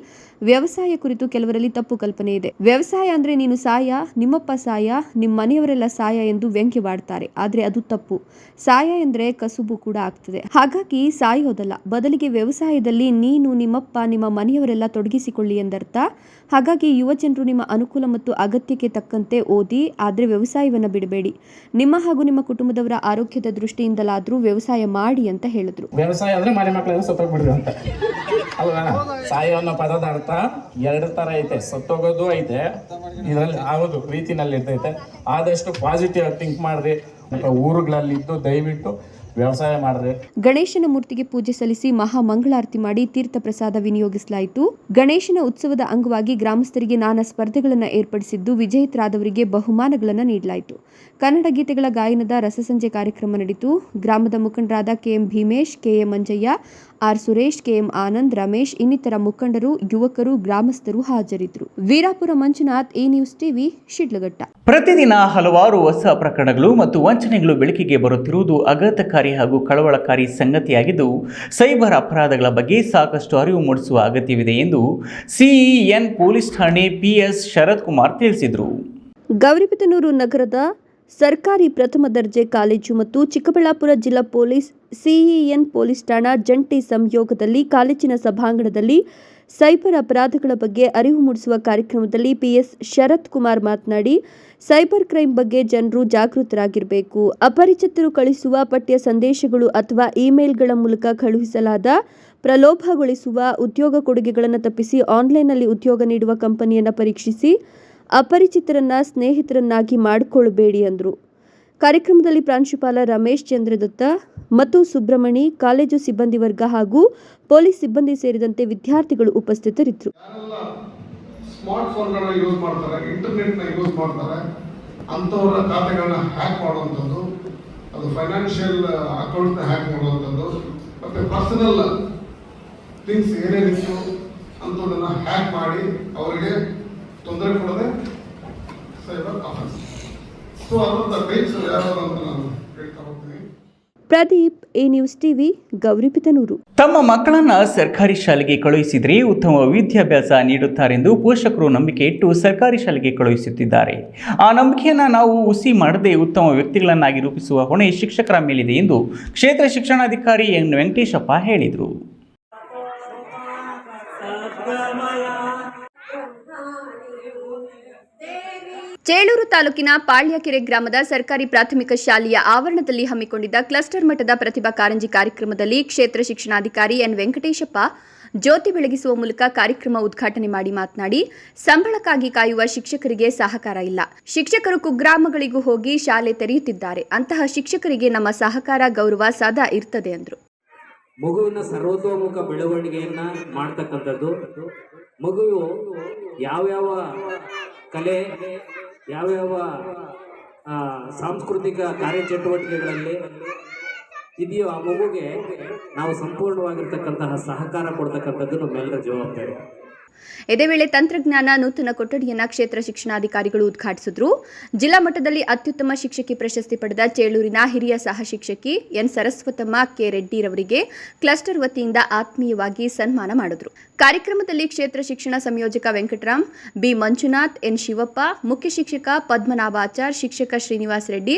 ವ್ಯವಸಾಯ ಕುರಿತು ಕೆಲವರಲ್ಲಿ ತಪ್ಪು ಕಲ್ಪನೆ ಇದೆ. ವ್ಯವಸಾಯ ಅಂದ್ರೆ ನೀನು ಸಾಯ, ನಿಮ್ಮಪ್ಪ ಸಾಯ, ನಿಮ್ಮ ಮನೆಯವರೆಲ್ಲ ಸಾಯ ಎಂದು ವ್ಯಂಗ್ಯವಾಡ್ತಾರೆ. ಆದರೆ ಅದು ತಪ್ಪು. ಸಾಯ ಎಂದ್ರೆ ಕಸುಬು ಕೂಡ ಆಗ್ತದೆ. ಹಾಗಾಗಿ ಸಾಯೋದಲ್ಲ, ಬದಲಿಗೆ ವ್ಯವಸಾಯದಲ್ಲಿ ನೀನು, ನಿಮ್ಮಪ್ಪ, ನಿಮ್ಮ ಮನೆಯವರೆಲ್ಲ ತೊಡಗಿಸಿಕೊಳ್ಳಿ ಎಂದರ್ಥ. ಹಾಗಾಗಿ ಯುವಜನರು ನಿಮ್ಮ ಅನುಕೂಲ ಮತ್ತು ಅಗತ್ಯಕ್ಕೆ ತಕ್ಕಂತೆ ಓದಿ, ಆದರೆ ವ್ಯವಸಾಯವನ್ನು ಬಿಡಬೇಡಿ. ನಿಮ್ಮ ಹಾಗೂ ನಿಮ್ಮ ಕುಟುಂಬದವರ ಆರೋಗ್ಯದ ದೃಷ್ಟಿಯಿಂದಲಾದರೂ ವ್ಯವಸಾಯ ಮಾಡಿ ಅಂತ ಹೇಳಿದ್ರು. ವ್ಯವಸಾಯ ಅಂದ್ರೆ ಮನೆ ಮಕ್ಕಳೆಲ್ಲ ಸತ್ತೋಗ್ಬಿಡ್ರಿ ಅಂತ ಅಲ್ವಾ? ಸಾಯ ಅನ್ನೋ ಪದದ ಅರ್ಥ 2 ತರ ಐತೆ. ಸತ್ತೋಗೋದು ಐತೆ, ಇದರಲ್ಲಿ ಆಗೋದು ರೀತಿನಲ್ಲಿ ಇರ್ತೈತೆ. ಆದಷ್ಟು ಪಾಸಿಟಿವ್ ಥಿಂಕ್ ಮಾಡ್ರಿ. ಊರುಗಳಲ್ಲಿದ್ದು ದಯವಿಟ್ಟು ವ್ಯವಸಾಯ ಮಾಡ್ರಿ. ಗಣೇಶನ ಮೂರ್ತಿಗೆ ಪೂಜೆ ಸಲ್ಲಿಸಿ ಮಹಾ ಮಂಗಳಾರತಿ ಮಾಡಿ ತೀರ್ಥ ಪ್ರಸಾದ ವಿನಿಯೋಗಿಸಲಾಯಿತು. ಗಣೇಶನ ಉತ್ಸವದ ಅಂಗವಾಗಿ ಗ್ರಾಮಸ್ಥರಿಗೆ ನಾನಾ ಸ್ಪರ್ಧೆಗಳನ್ನು ಏರ್ಪಡಿಸಿದ್ದು ವಿಜೇತರಾದವರಿಗೆ ಬಹುಮಾನಗಳನ್ನು ನೀಡಲಾಯಿತು. ಕನ್ನಡ ಗೀತೆಗಳ ಗಾಯನದ ರಸಸಂಜೆ ಕಾರ್ಯಕ್ರಮ ನಡೆಯಿತು. ಗ್ರಾಮದ ಮುಖಂಡರಾದ KM Bhimesh, KA Manjaiah, R Suresh, KM Anand, Ramesh ಇನ್ನಿತರ ಮುಖಂಡರು, ಯುವಕರು, ಗ್ರಾಮಸ್ಥರು ಹಾಜರಿದ್ದರು. ವೀರಾಪುರ ಮಂಜುನಾಥ್, ಈ ನ್ಯೂಸ್ ಟಿವಿ, ಶಿಡ್ಲಘಟ್ಟ. ಪ್ರತಿದಿನ ಹಲವಾರು ಹೊಸ ಪ್ರಕರಣಗಳು ಮತ್ತು ವಂಚನೆಗಳು ಬೆಳಕಿಗೆ ಬರುತ್ತಿರುವುದು ಆಘಾತಕಾರಿ ಹಾಗೂ ಕಳವಳಕಾರಿ ಸಂಗತಿಯಾಗಿದ್ದು, ಸೈಬರ್ ಅಪರಾಧಗಳ ಬಗ್ಗೆ ಸಾಕಷ್ಟು ಅರಿವು ಮೂಡಿಸುವ ಅಗತ್ಯವಿದೆ ಎಂದು ಸಿಇಎನ್ ಪೊಲೀಸ್ ಠಾಣೆ ಪಿಎಸ್ ಶರತ್ ಕುಮಾರ್ ತಿಳಿಸಿದರು. ಗೌರಿಬಿದನೂರು ನಗರದ ಸರ್ಕಾರಿ ಪ್ರಥಮ ದರ್ಜೆ ಕಾಲೇಜು ಮತ್ತು ಚಿಕ್ಕಬಳ್ಳಾಪುರ ಜಿಲ್ಲಾ ಪೊಲೀಸ್ ಸಿಇಎನ್ ಪೊಲೀಸ್ ಠಾಣಾ ಜಂಟಿ ಸಂಯೋಗದಲ್ಲಿ ಕಾಲೇಜಿನ ಸಭಾಂಗಣದಲ್ಲಿ ಸೈಬರ್ ಅಪರಾಧಗಳ ಬಗ್ಗೆ ಅರಿವು ಮೂಡಿಸುವ ಕಾರ್ಯಕ್ರಮದಲ್ಲಿ ಪಿಎಸ್ ಶರತ್ ಕುಮಾರ್ ಮಾತನಾಡಿ, ಸೈಬರ್ ಕ್ರೈಮ್ ಬಗ್ಗೆ ಜನರು ಜಾಗೃತರಾಗಿರಬೇಕು. ಅಪರಿಚಿತರು ಕಳಿಸುವ ಪಠ್ಯ ಸಂದೇಶಗಳು ಅಥವಾ ಇಮೇಲ್ಗಳ ಮೂಲಕ ಕಳುಹಿಸಲಾದ ಪ್ರಲೋಭಗೊಳಿಸುವ ಉದ್ಯೋಗ ಕೊಡುಗೆಗಳನ್ನು ತಪ್ಪಿಸಿ ಆನ್ಲೈನ್ನಲ್ಲಿ ಉದ್ಯೋಗ ನೀಡುವ ಕಂಪನಿಯನ್ನು ಪರೀಕ್ಷಿಸಿ ಅಪರಿಚಿತರನ್ನ ಸ್ನೇಹಿತರನ್ನಾಗಿ ಮಾಡಿಕೊಳ್ಳಬೇಡಿ ಎಂದರು. ಕಾರ್ಯಕ್ರಮದಲ್ಲಿ ಪ್ರಾಂಶುಪಾಲ ರಮೇಶ್ ಚಂದ್ರದತ್ತ ಮತ್ತು ಸುಬ್ರಹ್ಮಣಿ, ಕಾಲೇಜು ಸಿಬ್ಬಂದಿ ವರ್ಗ ಹಾಗೂ ಪೊಲೀಸ್ ಸಿಬ್ಬಂದಿ ಸೇರಿದಂತೆ ವಿದ್ಯಾರ್ಥಿಗಳು ಉಪಸ್ಥಿತರಿದ್ದರು. ಸ್ಮಾರ್ಟ್ ಫೋನ್ಗಳನ್ನ ಯೂಸ್ ಮಾಡ್ತಾರೆ, ಇಂಟರ್ನೆಟ್ನ ಯೂಸ್ ಮಾಡ್ತಾರೆ, ಅಂಥವರ ಖಾತೆಗಳನ್ನ ಹ್ಯಾಕ್ ಮಾಡುವಂಥದ್ದು, ಅದು ಫೈನಾನ್ಷಿಯಲ್ ಅಕೌಂಟ್ನ ಹ್ಯಾಕ್ ಮಾಡುವಂಥದ್ದು, ಮತ್ತು ಪರ್ಸನಲ್ ಥಿಂಗ್ಸ್ ಏನೇನಿತ್ತು ಅಂಥದ್ದನ್ನು ಹ್ಯಾಕ್ ಮಾಡಿ ಅವರಿಗೆ ತೊಂದರೆ ಕೊಡದೆ ಸೈಬರ್ ಅಫೆನ್ಸ್. ಸೊ ಅದರ ಟೈಪ್ಸ್ ಯಾವ್ದು ಅಂತ ನಾನು ಹೇಳ್ತಾ ಹೋಗ್ತೀನಿ. Pradeep, A news TV, Gauribidanur. ತಮ್ಮ ಮಕ್ಕಳನ್ನ ಸರ್ಕಾರಿ ಶಾಲೆಗೆ ಕಳುಹಿಸಿದರೆ ಉತ್ತಮ ವಿದ್ಯಾಭ್ಯಾಸ ನೀಡುತ್ತಾರೆಂದು ಪೋಷಕರು ನಂಬಿಕೆ ಇಟ್ಟು ಸರ್ಕಾರಿ ಶಾಲೆಗೆ ಕಳುಹಿಸುತ್ತಿದ್ದಾರೆ. ಆ ನಂಬಿಕೆಯನ್ನು ನಾವು ಹುಸಿ ಮಾಡದೆ ಉತ್ತಮ ವ್ಯಕ್ತಿಗಳನ್ನಾಗಿ ರೂಪಿಸುವ ಹೊಣೆ ಶಿಕ್ಷಕರ ಮೇಲಿದೆ ಎಂದು ಕ್ಷೇತ್ರ ಶಿಕ್ಷಣಾಧಿಕಾರಿ ಎನ್ ವೆಂಕಟೇಶಪ್ಪ ಹೇಳಿದರು. ಚೇಳೂರು ತಾಲೂಕಿನ ಪಾಳ್ಯಕೆರೆ ಗ್ರಾಮದ ಸರ್ಕಾರಿ ಪ್ರಾಥಮಿಕ ಶಾಲೆಯ ಆವರಣದಲ್ಲಿ ಹಮ್ಮಿಕೊಂಡಿದ್ದ ಕ್ಲಸ್ಟರ್ ಮಟ್ಟದ ಪ್ರತಿಭಾ ಕಾರಂಜಿ ಕಾರ್ಯಕ್ರಮದಲ್ಲಿ ಕ್ಷೇತ್ರ ಶಿಕ್ಷಣಾಧಿಕಾರಿ ಎನ್ ವೆಂಕಟೇಶಪ್ಪ ಜ್ಯೋತಿ ಬೆಳಗಿಸುವ ಮೂಲಕ ಕಾರ್ಯಕ್ರಮ ಉದ್ಘಾಟನೆ ಮಾಡಿ ಮಾತನಾಡಿ, ಸಂಬಳಕ್ಕಾಗಿ ಕಾಯುವ ಶಿಕ್ಷಕರಿಗೆ ಸಹಕಾರ ಇಲ್ಲ. ಶಿಕ್ಷಕರು ಕುಗ್ರಾಮಗಳಿಗೂ ಹೋಗಿ ಶಾಲೆ ತೆರೆಯುತ್ತಿದ್ದಾರೆ. ಅಂತಹ ಶಿಕ್ಷಕರಿಗೆ ನಮ್ಮ ಸಹಕಾರ, ಗೌರವ ಸದಾ ಇರ್ತದೆ ಎಂದರು. ಮಗುವಿನ ಸರ್ವತೋಮುಖ ಬೆಳವಣಿಗೆಯನ್ನ ಮಾಡ್ತಕ್ಕಂಥದ್ದು, ಮಗುವು ಯಾವ್ಯಾವ ಕಲೆ, ಯಾವ್ಯಾವ ಸಾಂಸ್ಕೃತಿಕ ಕಾರ್ಯಚಟುವಟಿಕೆಗಳಲ್ಲಿ ಇದೆಯೋ ಆ ಮಗುಗೆ ನಾವು ಸಂಪೂರ್ಣವಾಗಿರ್ತಕ್ಕಂತಹ ಸಹಕಾರ ಕೊಡ್ತಕ್ಕಂಥದ್ದು ನಮ್ಮೆಲ್ಲರ ಜವಾಬ್ದಾರಿ. ಇದೇ ವೇಳೆ ತಂತ್ರಜ್ಞಾನ ನೂತನ ಕೊಠಡಿಯನ್ನು ಕ್ಷೇತ್ರ ಶಿಕ್ಷಣಾಧಿಕಾರಿಗಳು ಉದ್ಘಾಟಿಸಿದ್ರು. ಜಿಲ್ಲಾ ಮಟ್ಟದಲ್ಲಿ ಅತ್ಯುತ್ತಮ ಶಿಕ್ಷಕಿ ಪ್ರಶಸ್ತಿ ಪಡೆದ ಚೇಳೂರಿನ ಹಿರಿಯ ಸಹ ಶಿಕ್ಷಕಿ ಎನ್ ಸರಸ್ವತಮ್ಮ ಕೆ ರೆಡ್ಡಿರವರಿಗೆ ಕ್ಲಸ್ಟರ್ ವತಿಯಿಂದ ಆತ್ಮೀಯವಾಗಿ ಸನ್ಮಾನ ಮಾಡಿದ್ರು. ಕಾರ್ಯಕ್ರಮದಲ್ಲಿ ಕ್ಷೇತ್ರ ಶಿಕ್ಷಣ ಸಂಯೋಜಕ ವೆಂಕಟರಾಮ್, ಬಿ ಮಂಜುನಾಥ್, ಎನ್ ಶಿವಪ್ಪ, ಮುಖ್ಯ ಶಿಕ್ಷಕ ಪದ್ಮನಾಭಾಚಾರ್, ಶಿಕ್ಷಕ ಶ್ರೀನಿವಾಸ ರೆಡ್ಡಿ,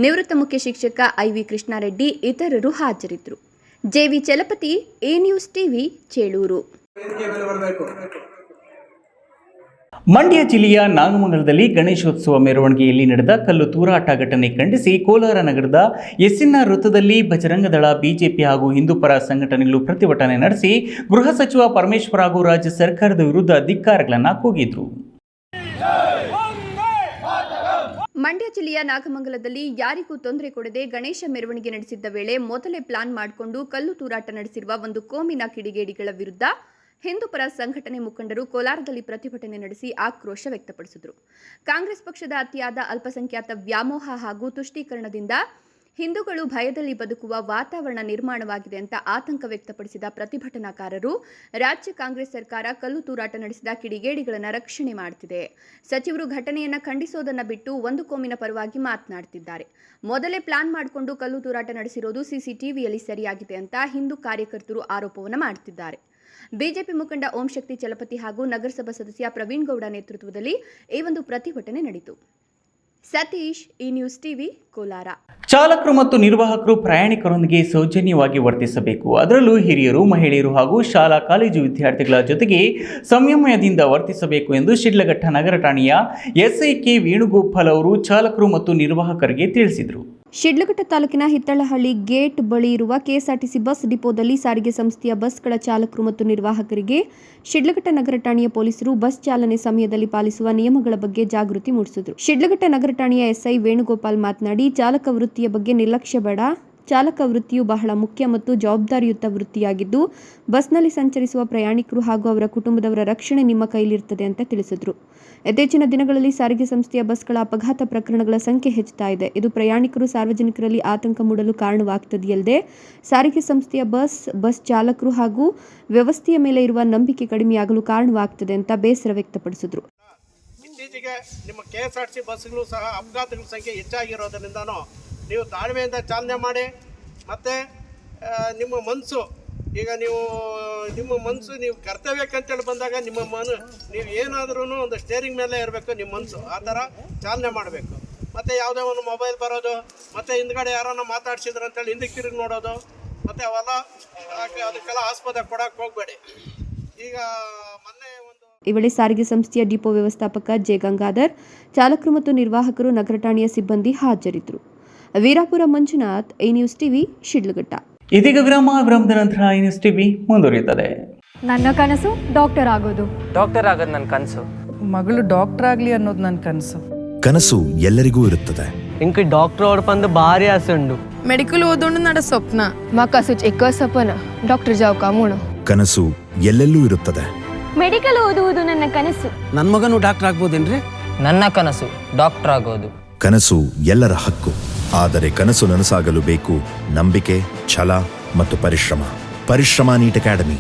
ನಿವೃತ್ತ ಮುಖ್ಯ ಶಿಕ್ಷಕ ಐವಿ ಕೃಷ್ಣಾರೆಡ್ಡಿ ಇತರರು ಹಾಜರಿದ್ದರು. JV Chalapathi, A news TV, Cheluru. Mandya ಜಿಲ್ಲೆಯ ನಾಗಮಂಗಲದಲ್ಲಿ ಗಣೇಶೋತ್ಸವ ಮೆರವಣಿಗೆಯಲ್ಲಿ ನಡೆದ ಕಲ್ಲು ತೂರಾಟ ಘಟನೆ ಖಂಡಿಸಿ ಕೋಲಾರ ನಗರದ ಎಸ್ಎನ್ಆರ್ ವೃತ್ತದಲ್ಲಿ ಬಜರಂಗದಳ, ಬಿಜೆಪಿ ಹಾಗೂ ಹಿಂದೂಪರ ಸಂಘಟನೆಗಳು ಪ್ರತಿಭಟನೆ ನಡೆಸಿ ಗೃಹ ಸಚಿವ ಪರಮೇಶ್ವರ್ ಹಾಗೂ ರಾಜ್ಯ ಸರ್ಕಾರದ ವಿರುದ್ಧ ಧಿಕ್ಕಾರಗಳನ್ನು ಕೂಗಿದ್ರು. ಮಂಡ್ಯ ಜಿಲ್ಲೆಯ ನಾಗಮಂಗಲದಲ್ಲಿ ಯಾರಿಗೂ ತೊಂದರೆ ಕೊಡದೆ ಗಣೇಶ ಮೆರವಣಿಗೆ ನಡೆಸಿದ್ದ ವೇಳೆ ಮೊದಲೇ ಪ್ಲಾನ್ ಮಾಡಿಕೊಂಡು ಕಲ್ಲು ತೂರಾಟ ನಡೆಸಿರುವ ಒಂದು ಕೋಮಿನ ಕಿಡಿಗೇಡಿಗಳ ವಿರುದ್ಧ ಹಿಂದೂಪರ ಸಂಘಟನೆ ಮುಖಂಡರು ಕೋಲಾರದಲ್ಲಿ ಪ್ರತಿಭಟನೆ ನಡೆಸಿ ಆಕ್ರೋಶ ವ್ಯಕ್ತಪಡಿಸಿದರು. ಕಾಂಗ್ರೆಸ್ ಪಕ್ಷದ ಅತಿಯಾದ ಅಲ್ಪಸಂಖ್ಯಾತ ವ್ಯಾಮೋಹ ಹಾಗೂ ತುಷ್ಟೀಕರಣದಿಂದ ಹಿಂದೂಗಳು ಭಯದಲ್ಲಿ ಬದುಕುವ ವಾತಾವರಣ ನಿರ್ಮಾಣವಾಗಿದೆ ಅಂತ ಆತಂಕ ವ್ಯಕ್ತಪಡಿಸಿದ ಪ್ರತಿಭಟನಾಕಾರರು, ರಾಜ್ಯ ಕಾಂಗ್ರೆಸ್ ಸರ್ಕಾರ ಕಲ್ಲು ತೂರಾಟ ನಡೆಸಿದ ಕಿಡಿಗೇಡಿಗಳನ್ನು ರಕ್ಷಣೆ ಮಾಡುತ್ತಿದೆ. ಸಚಿವರು ಘಟನೆಯನ್ನು ಖಂಡಿಸೋದನ್ನು ಬಿಟ್ಟು ಒಂದು ಕೋಮಿನ ಪರವಾಗಿ ಮಾತನಾಡುತ್ತಿದ್ದಾರೆ. ಮೊದಲೇ ಪ್ಲಾನ್ ಮಾಡಿಕೊಂಡು ಕಲ್ಲು ತೂರಾಟ ನಡೆಸಿರೋದು ಸಿಸಿಟಿವಿಯಲ್ಲಿ ಸರಿಯಾಗಿದೆ ಅಂತ ಹಿಂದೂ ಕಾರ್ಯಕರ್ತರು ಆರೋಪವನ್ನು ಮಾಡುತ್ತಿದ್ದಾರೆ. ಬಿಜೆಪಿ ಮುಖಂಡ ಓಂ ಶಕ್ತಿ ಚಲಪತಿ ಹಾಗೂ ನಗರಸಭಾ ಸದಸ್ಯ ಪ್ರವೀಣ್ ಗೌಡ ನೇತೃತ್ವದಲ್ಲಿ ಈ ಒಂದು ಪ್ರತಿಭಟನೆ ನಡೆಯಿತು. Satish, E news TV, Kolar. ಚಾಲಕರು ಮತ್ತು ನಿರ್ವಾಹಕರು ಪ್ರಯಾಣಿಕರೊಂದಿಗೆ ಸೌಜನ್ಯವಾಗಿ ವರ್ತಿಸಬೇಕು. ಅದರಲ್ಲೂ ಹಿರಿಯರು, ಮಹಿಳೆಯರು ಹಾಗೂ ಶಾಲಾ ಕಾಲೇಜು ವಿದ್ಯಾರ್ಥಿಗಳ ಜೊತೆಗೆ ಸಂಯಮದಿಂದ ವರ್ತಿಸಬೇಕು ಎಂದು ಶಿಡ್ಲಘಟ್ಟ ನಗರ ಠಾಣೆಯ ಎಸ್ಐ ಕೆ ವೇಣುಗೋಪಾಲ್ ಅವರು ಚಾಲಕರು ಮತ್ತು ನಿರ್ವಾಹಕರಿಗೆ ತಿಳಿಸಿದರು. ಶಿಡ್ಲಘಟ್ಟ ತಾಲೂಕಿನ ಹಿತ್ತಳಹಳ್ಳಿ ಗೇಟ್ ಬಳಿ ಇರುವ ಕೆಎಸ್ಆರ್ಟಿಸಿ ಬಸ್ ಡಿಪೋದಲ್ಲಿ ಸಾರಿಗೆ ಸಂಸ್ಥೆಯ ಬಸ್ಗಳ ಚಾಲಕರು ಮತ್ತು ನಿರ್ವಾಹಕರಿಗೆ ಶಿಡ್ಲಘಟ್ಟ ನಗರ ಠಾಣೆಯ ಪೊಲೀಸರು ಬಸ್ ಚಾಲನೆ ಸಮಯದಲ್ಲಿ ಪಾಲಿಸುವ ನಿಯಮಗಳ ಬಗ್ಗೆ ಜಾಗೃತಿ ಮೂಡಿಸಿದರು. ಶಿಡ್ಲಘಟ್ಟ ನಗರ ಠಾಣೆಯ ಎಸ್ಐ ವೇಣುಗೋಪಾಲ್ ಮಾತನಾಡಿ, ಚಾಲಕ ವೃತ್ತಿಯ ಬಗ್ಗೆ ನಿರ್ಲಕ್ಷ್ಯ ಬೇಡ. ಚಾಲಕ ವೃತ್ತಿಯು ಬಹಳ ಮುಖ್ಯ ಮತ್ತು ಜವಾಬ್ದಾರಿಯುತ ವೃತ್ತಿಯಾಗಿದ್ದು, ಬಸ್ನಲ್ಲಿ ಸಂಚರಿಸುವ ಪ್ರಯಾಣಿಕರು ಹಾಗೂ ಅವರ ಕುಟುಂಬದವರ ರಕ್ಷಣೆ ನಿಮ್ಮ ಕೈಲಿರುತ್ತದೆ ಅಂತ ತಿಳಿಸಿದರು. ಇತ್ತೀಚಿನ ದಿನಗಳಲ್ಲಿ ಸಾರಿಗೆ ಸಂಸ್ಥೆಯ ಬಸ್ಗಳ ಅಪಘಾತ ಪ್ರಕರಣಗಳ ಸಂಖ್ಯೆ ಹೆಚ್ಚುತ್ತಾ ಇದೆ. ಇದು ಪ್ರಯಾಣಿಕರು, ಸಾರ್ವಜನಿಕರಲ್ಲಿ ಆತಂಕ ಮೂಡಲು ಕಾರಣವಾಗುತ್ತದೆಯಲ್ಲದೆ ಸಾರಿಗೆ ಸಂಸ್ಥೆಯ ಬಸ್ ಚಾಲಕರು ಹಾಗೂ ವ್ಯವಸ್ಥೆಯ ಮೇಲೆ ಇರುವ ನಂಬಿಕೆ ಕಡಿಮೆಯಾಗಲು ಕಾರಣವಾಗುತ್ತದೆ ಅಂತ ಬೇಸರ ವ್ಯಕ್ತಪಡಿಸಿದರು. ಇತ್ತೀಚೆಗೆ ನಿಮ್ಮ ಕೆಎಸ್ಆರ್ಟಿಸಿ ಬಸ್ಗಳು ಸಹ ಅಪಘಾತಗಳ ಸಂಖ್ಯೆ ಹೆಚ್ಚಾಗಿರೋದರಿಂದನೂ ನೀವು ತಾಳ್ಮೆಯಿಂದ ಚಾಲನೆ ಮಾಡಿ. ಮತ್ತು ನಿಮ್ಮ ಮನಸ್ಸು ನೀವು ಕರ್ತವ್ಯಕ್ಕಂತೇಳಿ ಬಂದಾಗ ನೀವು ಏನಾದ್ರೂ ಒಂದು ಸ್ಟೇರಿಂಗ್ ಮೇಲೆ ಇರಬೇಕು ನಿಮ್ಮ ಮನಸ್ಸು. ಆ ಥರ ಚಾಲನೆ ಮಾಡಬೇಕು. ಮತ್ತು ಯಾವುದೇ ಒಂದು ಮೊಬೈಲ್ ಬರೋದು, ಮತ್ತು ಹಿಂದ್ಗಡೆ ಯಾರನ್ನ ಮಾತಾಡ್ಸಿದ್ರು ಅಂತೇಳಿ ಹಿಂದಕ್ಕೆ ತಿರುಗಿ ನೋಡೋದು, ಮತ್ತು ಅವೆಲ್ಲ ಅದಕ್ಕೆಲ್ಲ ಆಸ್ಪದ ಕೊಡೋಕೆ ಹೋಗಬೇಡಿ. ಈಗ ಮೊನ್ನೆ ಈ ವೇಳೆ ಸಾರಿಗೆ ಸಂಸ್ಥೆಯ ಡಿಪೋ ವ್ಯವಸ್ಥಾಪಕ ಜೆ ಗಂಗಾಧರ್, ಚಾಲಕರು ಮತ್ತು ನಿರ್ವಾಹಕರು, ನಗರ ಠಾಣೆಯ ಸಿಬ್ಬಂದಿ ಹಾಜರಿದ್ದರು. Veerapura Manjunath, A news TV, Shidlaghatta. ಇದೀಗ ವಿರಾಮದ ನಂತರ ಎ ನ್ಯೂಸ್ ಟಿವಿ ಮುಂದುವರಿಯುತ್ತದೆ. ನನ್ನ ಕನಸು ಡಾಕ್ಟರ್ ಆಗೋದು. ಡಾಕ್ಟರ್ ಆಗೋದು ನನ್ನ ಕನಸು. ಮಗಳು ಡಾಕ್ಟರ್ ಆಗಲಿ ಅನ್ನೋದು ನನ್ನ ಕನಸು. ಕನಸು ಎಲ್ಲರಿಗೂ ಇರುತ್ತದೆ. ಇಂಕ ಡಾಕ್ಟರ್ ಓಡ್ಪಂದು ಭಾರಿ ಆಸೆ ಉಂಡು. ಮೆಡಿಕಲ್ ಓದೋಣ ನಡ ಸ್ವಪ್ನ. ಮಾಕಾಸು ಎಕ್ಕ ಸಪನ ಡಾಕ್ಟರ್ ಜಾವ್ ಕಾಮೂಣ. ಕನಸು ಎಲ್ಲೆಲ್ಲೂ ಇರುತ್ತದೆ. ಮೆಡಿಕಲ್ ಓದುವುದು ನನ್ನ ಕನಸು. ನನ್ನ ಮಗನು ಡಾಕ್ಟರ್ ಆಗ್ಬೋದೇನ್ರಿ? ನನ್ನ ಕನಸು ಡಾಕ್ಟರ್ ಆಗೋದು. ಕನಸು ಎಲ್ಲರ ಹಕ್ಕು. ಆದರೆ ಕನಸು ನನಸಾಗಲು ಬೇಕು ನಂಬಿಕೆ, ಛಲ ಮತ್ತು ಪರಿಶ್ರಮ ನೀಟ್ ಅಕಾಡೆಮಿ.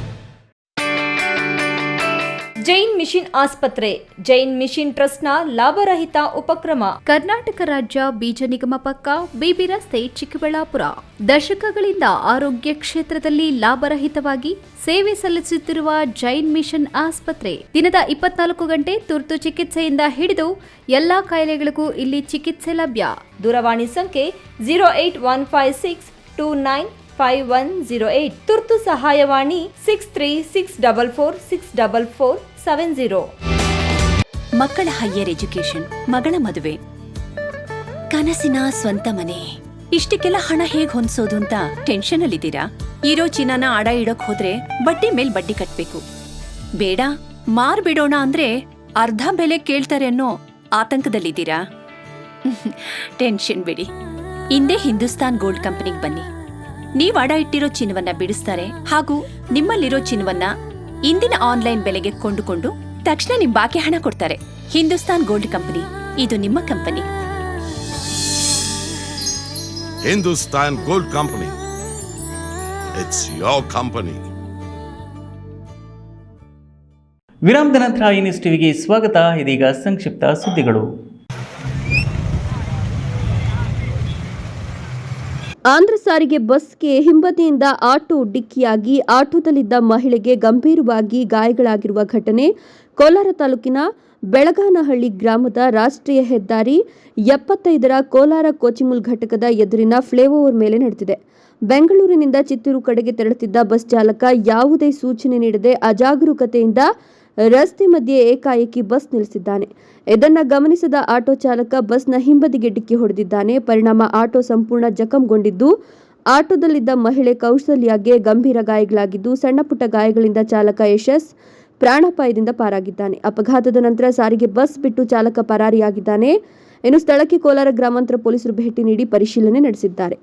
ಜೈನ್ ಮಿಷನ್ ಆಸ್ಪತ್ರೆ, ಜೈನ್ ಮಿಷನ್ ಟ್ರಸ್ಟ್ನ ಲಾಭರಹಿತ ಉಪಕ್ರಮ. ಕರ್ನಾಟಕ ರಾಜ್ಯ ಬೀಜ ನಿಗಮ ಪಕ್ಕ, ಬಿಬಿ ರಸ್ತೆ, ಚಿಕ್ಕಬಳ್ಳಾಪುರ. ದಶಕಗಳಿಂದ ಆರೋಗ್ಯ ಕ್ಷೇತ್ರದಲ್ಲಿ ಲಾಭರಹಿತವಾಗಿ ಸೇವೆ ಸಲ್ಲಿಸುತ್ತಿರುವ ಜೈನ್ ಮಿಷನ್ ಆಸ್ಪತ್ರೆ ದಿನದ 24 ಗಂಟೆ ತುರ್ತು ಚಿಕಿತ್ಸೆಯಿಂದ ಹಿಡಿದು ಎಲ್ಲಾ ಕಾಯಿಲೆಗಳಿಗೂ ಇಲ್ಲಿ ಚಿಕಿತ್ಸೆ ಲಭ್ಯ. ದೂರವಾಣಿ ಸಂಖ್ಯೆ 08156295108. ತುರ್ತು ಸಹಾಯವಾಣಿ 6364464470. ಮಕ್ಕಳ ಹೈಯರ್ ಎಜುಕೇಶನ್, ಮಗಳ ಮದುವೆ, ಕನಸಿನ ಸ್ವಂತ ಮನೆ, ಇಷ್ಟಕ್ಕೆಲ್ಲ ಹಣ ಹೇಗ್ ಹೊಂದಿಸೋದು ಅಂತ ಟೆನ್ಷನ್ ಅಲ್ಲಿದ್ದೀರಾ? ಇರೋ ಚಿನ್ನನ ಅಡ ಇಡೋಕ್ ಹೋದ್ರೆ ಬಡ್ಡಿ ಮೇಲ್ ಬಡ್ಡಿ ಕಟ್ಬೇಕು. ಬೇಡ, ಮಾರ್ಬಿಡೋಣ ಅಂದ್ರೆ ಅರ್ಧ ಬೆಲೆ ಕೇಳ್ತಾರೆ ಅನ್ನೋ ಆತಂಕದಲ್ಲಿದ್ದೀರಾ? ಟೆನ್ಷನ್ ಬಿಡಿ, ಇಂದೇ ಹಿಂದೂಸ್ತಾನ್ ಗೋಲ್ಡ್ ಕಂಪನಿಗೆ ಬನ್ನಿ. ನೀವ್ ಅಡ ಇಟ್ಟಿರೋ ಚಿನ್ನವನ್ನ ಬಿಡಿಸ್ತಾರೆ ಹಾಗೂ ನಿಮ್ಮಲ್ಲಿರೋ ಚಿನ್ನವನ್ನ ಇಂದಿನ ಆನ್ಲೈನ್ ಬೆಲೆಗೆ ಕೊಂಡುಕೊಂಡು ತಕ್ಷಣ ನಿಮ್ ಬಾಕಿ ಹಣ ಕೊಡ್ತಾರೆ. ಹಿಂದೂಸ್ತಾನ್ ಗೋಲ್ಡ್ ಕಂಪನಿ, ಇದು ನಿಮ್ಮ company. Hindustan Gold Company. It's your company. ವಿರಾಮದ ನಂತರ ಈ ನ್ಯೂಸ್ ಟಿವಿಗೆ ಸ್ವಾಗತ. ಇದೀಗ ಸಂಕ್ಷಿಪ್ತ ಸುದ್ದಿಗಳು. ಆಂಧ್ರ ಸಾರಿಗೆ ಬಸ್ಗೆ ಹಿಂಬದಿಯಿಂದ ಆಟೋ ಡಿಕ್ಕಿಯಾಗಿ ಆಟೋದಲ್ಲಿದ್ದ ಮಹಿಳೆಗೆ ಗಂಭೀರವಾಗಿ ಗಾಯಗಳಾಗಿರುವ ಘಟನೆ ಕೋಲಾರ ತಾಲೂಕಿನ ಬೆಳಗಾನಹಳ್ಳಿ ಗ್ರಾಮದ ರಾಷ್ಟ್ರೀಯ ಹೆದ್ದಾರಿ 75ರ ಕೋಲಾರ ಕೋಚಿಮುಲ್ ಘಟಕದ ಎದುರಿನ ಫ್ಲೈಓವರ್ ಮೇಲೆ ನಡೆದಿದೆ. ಬೆಂಗಳೂರಿನಿಂದ ಚಿತ್ತೂರು ಕಡೆಗೆ ತೆರಳುತ್ತಿದ್ದ ಬಸ್ ಚಾಲಕ ಯಾವುದೇ ಸೂಚನೆ ನೀಡದೆ ಅಜಾಗರೂಕತೆಯಿಂದ ರಸ್ತೆ ಮಧ್ಯೆ ಏಕಾಏಕಿ ಬಸ್ ನಿಲ್ಲಿಸಿದ್ದಾನೆ. ಇದನ್ನು ಗಮನಿಸಿದ ಆಟೋ ಚಾಲಕ ಬಸ್ನ ಹಿಂಬದಿಗೆ ಡಿಕ್ಕಿ ಹೊಡೆದಿದ್ದಾನೆ. ಪರಿಣಾಮ ಆಟೋ ಸಂಪೂರ್ಣ ಜಖಂಗೊಂಡಿದ್ದು ಆಟೋದಲ್ಲಿದ್ದ ಮಹಿಳೆ ಕೌಶಲ್ಯಗೆ ಗಂಭೀರ ಗಾಯಗಳಾಗಿದ್ದು ಸಣ್ಣಪುಟ್ಟ ಗಾಯಗಳಿಂದ ಚಾಲಕ ಯಶಸ್ ಪ್ರಾಣಾಪಾಯದಿಂದ ಪಾರಾಗಿದ್ದಾನೆ. ಅಪಘಾತದ ನಂತರ ಸಾರಿಗೆ ಬಸ್ ಬಿಟ್ಟು ಚಾಲಕ ಪರಾರಿಯಾಗಿದ್ದಾನೆ. ಇನ್ನು ಸ್ಥಳಕ್ಕೆ ಕೋಲಾರ ಗ್ರಾಮಾಂತರ ಪೊಲೀಸರು ಭೇಟಿ ನೀಡಿ ಪರಿಶೀಲನೆ ನಡೆಸಿದ್ದಾರೆ.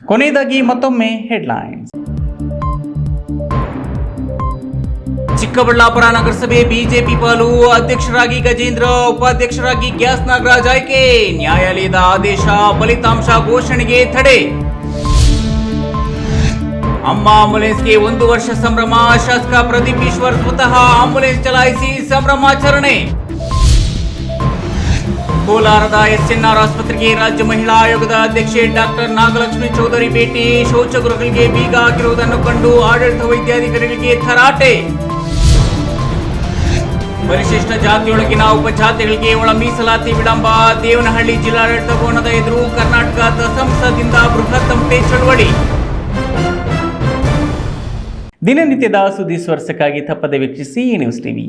ಕೊನೆಯದಾಗಿ ಮತ್ತೊಮ್ಮೆ ಹೆಡ್ಲೈನ್ಸ್. ಚಿಕ್ಕಬಳ್ಳಾಪುರ ನಗರಸಭೆ ಬಿಜೆಪಿ ಪಾಲು. ಅಧ್ಯಕ್ಷರಾಗಿ ಗಜೇಂದ್ರ, ಉಪಾಧ್ಯಕ್ಷರಾಗಿ ಗ್ಯಾಸ್ ನಾಗರಾಜ್ ಆಯ್ಕೆ. ನ್ಯಾಯಾಲಯದ ಆದೇಶ, ಫಲಿತಾಂಶ ಘೋಷಣೆಗೆ ತಡೆ. ಅಮ್ಮ ಆಂಬುಲೆನ್ಸ್ಗೆ 1 ವರ್ಷ ಸಂಭ್ರಮ. ಶಾಸಕ ಪ್ರದೀಪ್ ಈಶ್ವರ್ ಸ್ವತಃ ಆಂಬುಲೆನ್ಸ್ ಚಲಾಯಿಸಿ ಸಂಭ್ರಮಾಚರಣೆ. ಕೋಲಾರದ ಎಸ್ಎನ್ಆರ್ ಆಸ್ಪತ್ರೆಗೆ ರಾಜ್ಯ ಮಹಿಳಾ ಆಯೋಗದ ಅಧ್ಯಕ್ಷೆ ಡಾಕ್ಟರ್ ನಾಗಲಕ್ಷ್ಮಿ ಚೌಧರಿ ಭೇಟಿ. ಶೌಚಗೃಹಗಳಿಗೆ ಬೀಗ ಹಾಕಿರುವುದನ್ನು ಕಂಡು ಆಡಳಿತ ವೈದ್ಯಾಧಿಕಾರಿಗಳಿಗೆ ತರಾಟೆ. ಪರಿಶಿಷ್ಟ ಜಾತಿಯೊಳಗಿನ ಉಪಜಾತಿಗಳಿಗೆ ಒಳ ಮೀಸಲಾತಿ ವಿಳಂಬ. ದೇವನಹಳ್ಳಿ ಜಿಲ್ಲಾಡಳಿತ ಭವನದ ಎದುರು ಕರ್ನಾಟಕ ದಸಂಸದಿಂದ ಬೃಹತ್ ತಮಟೆ ಚಳವಳಿ. ದಿನನಿತ್ಯದ ಸುದ್ದಿ ಸ್ಪರ್ಶಕ್ಕಾಗಿ ತಪ್ಪದೆ ವೀಕ್ಷಿಸಿ ನ್ಯೂಸ್ ಟಿವಿ.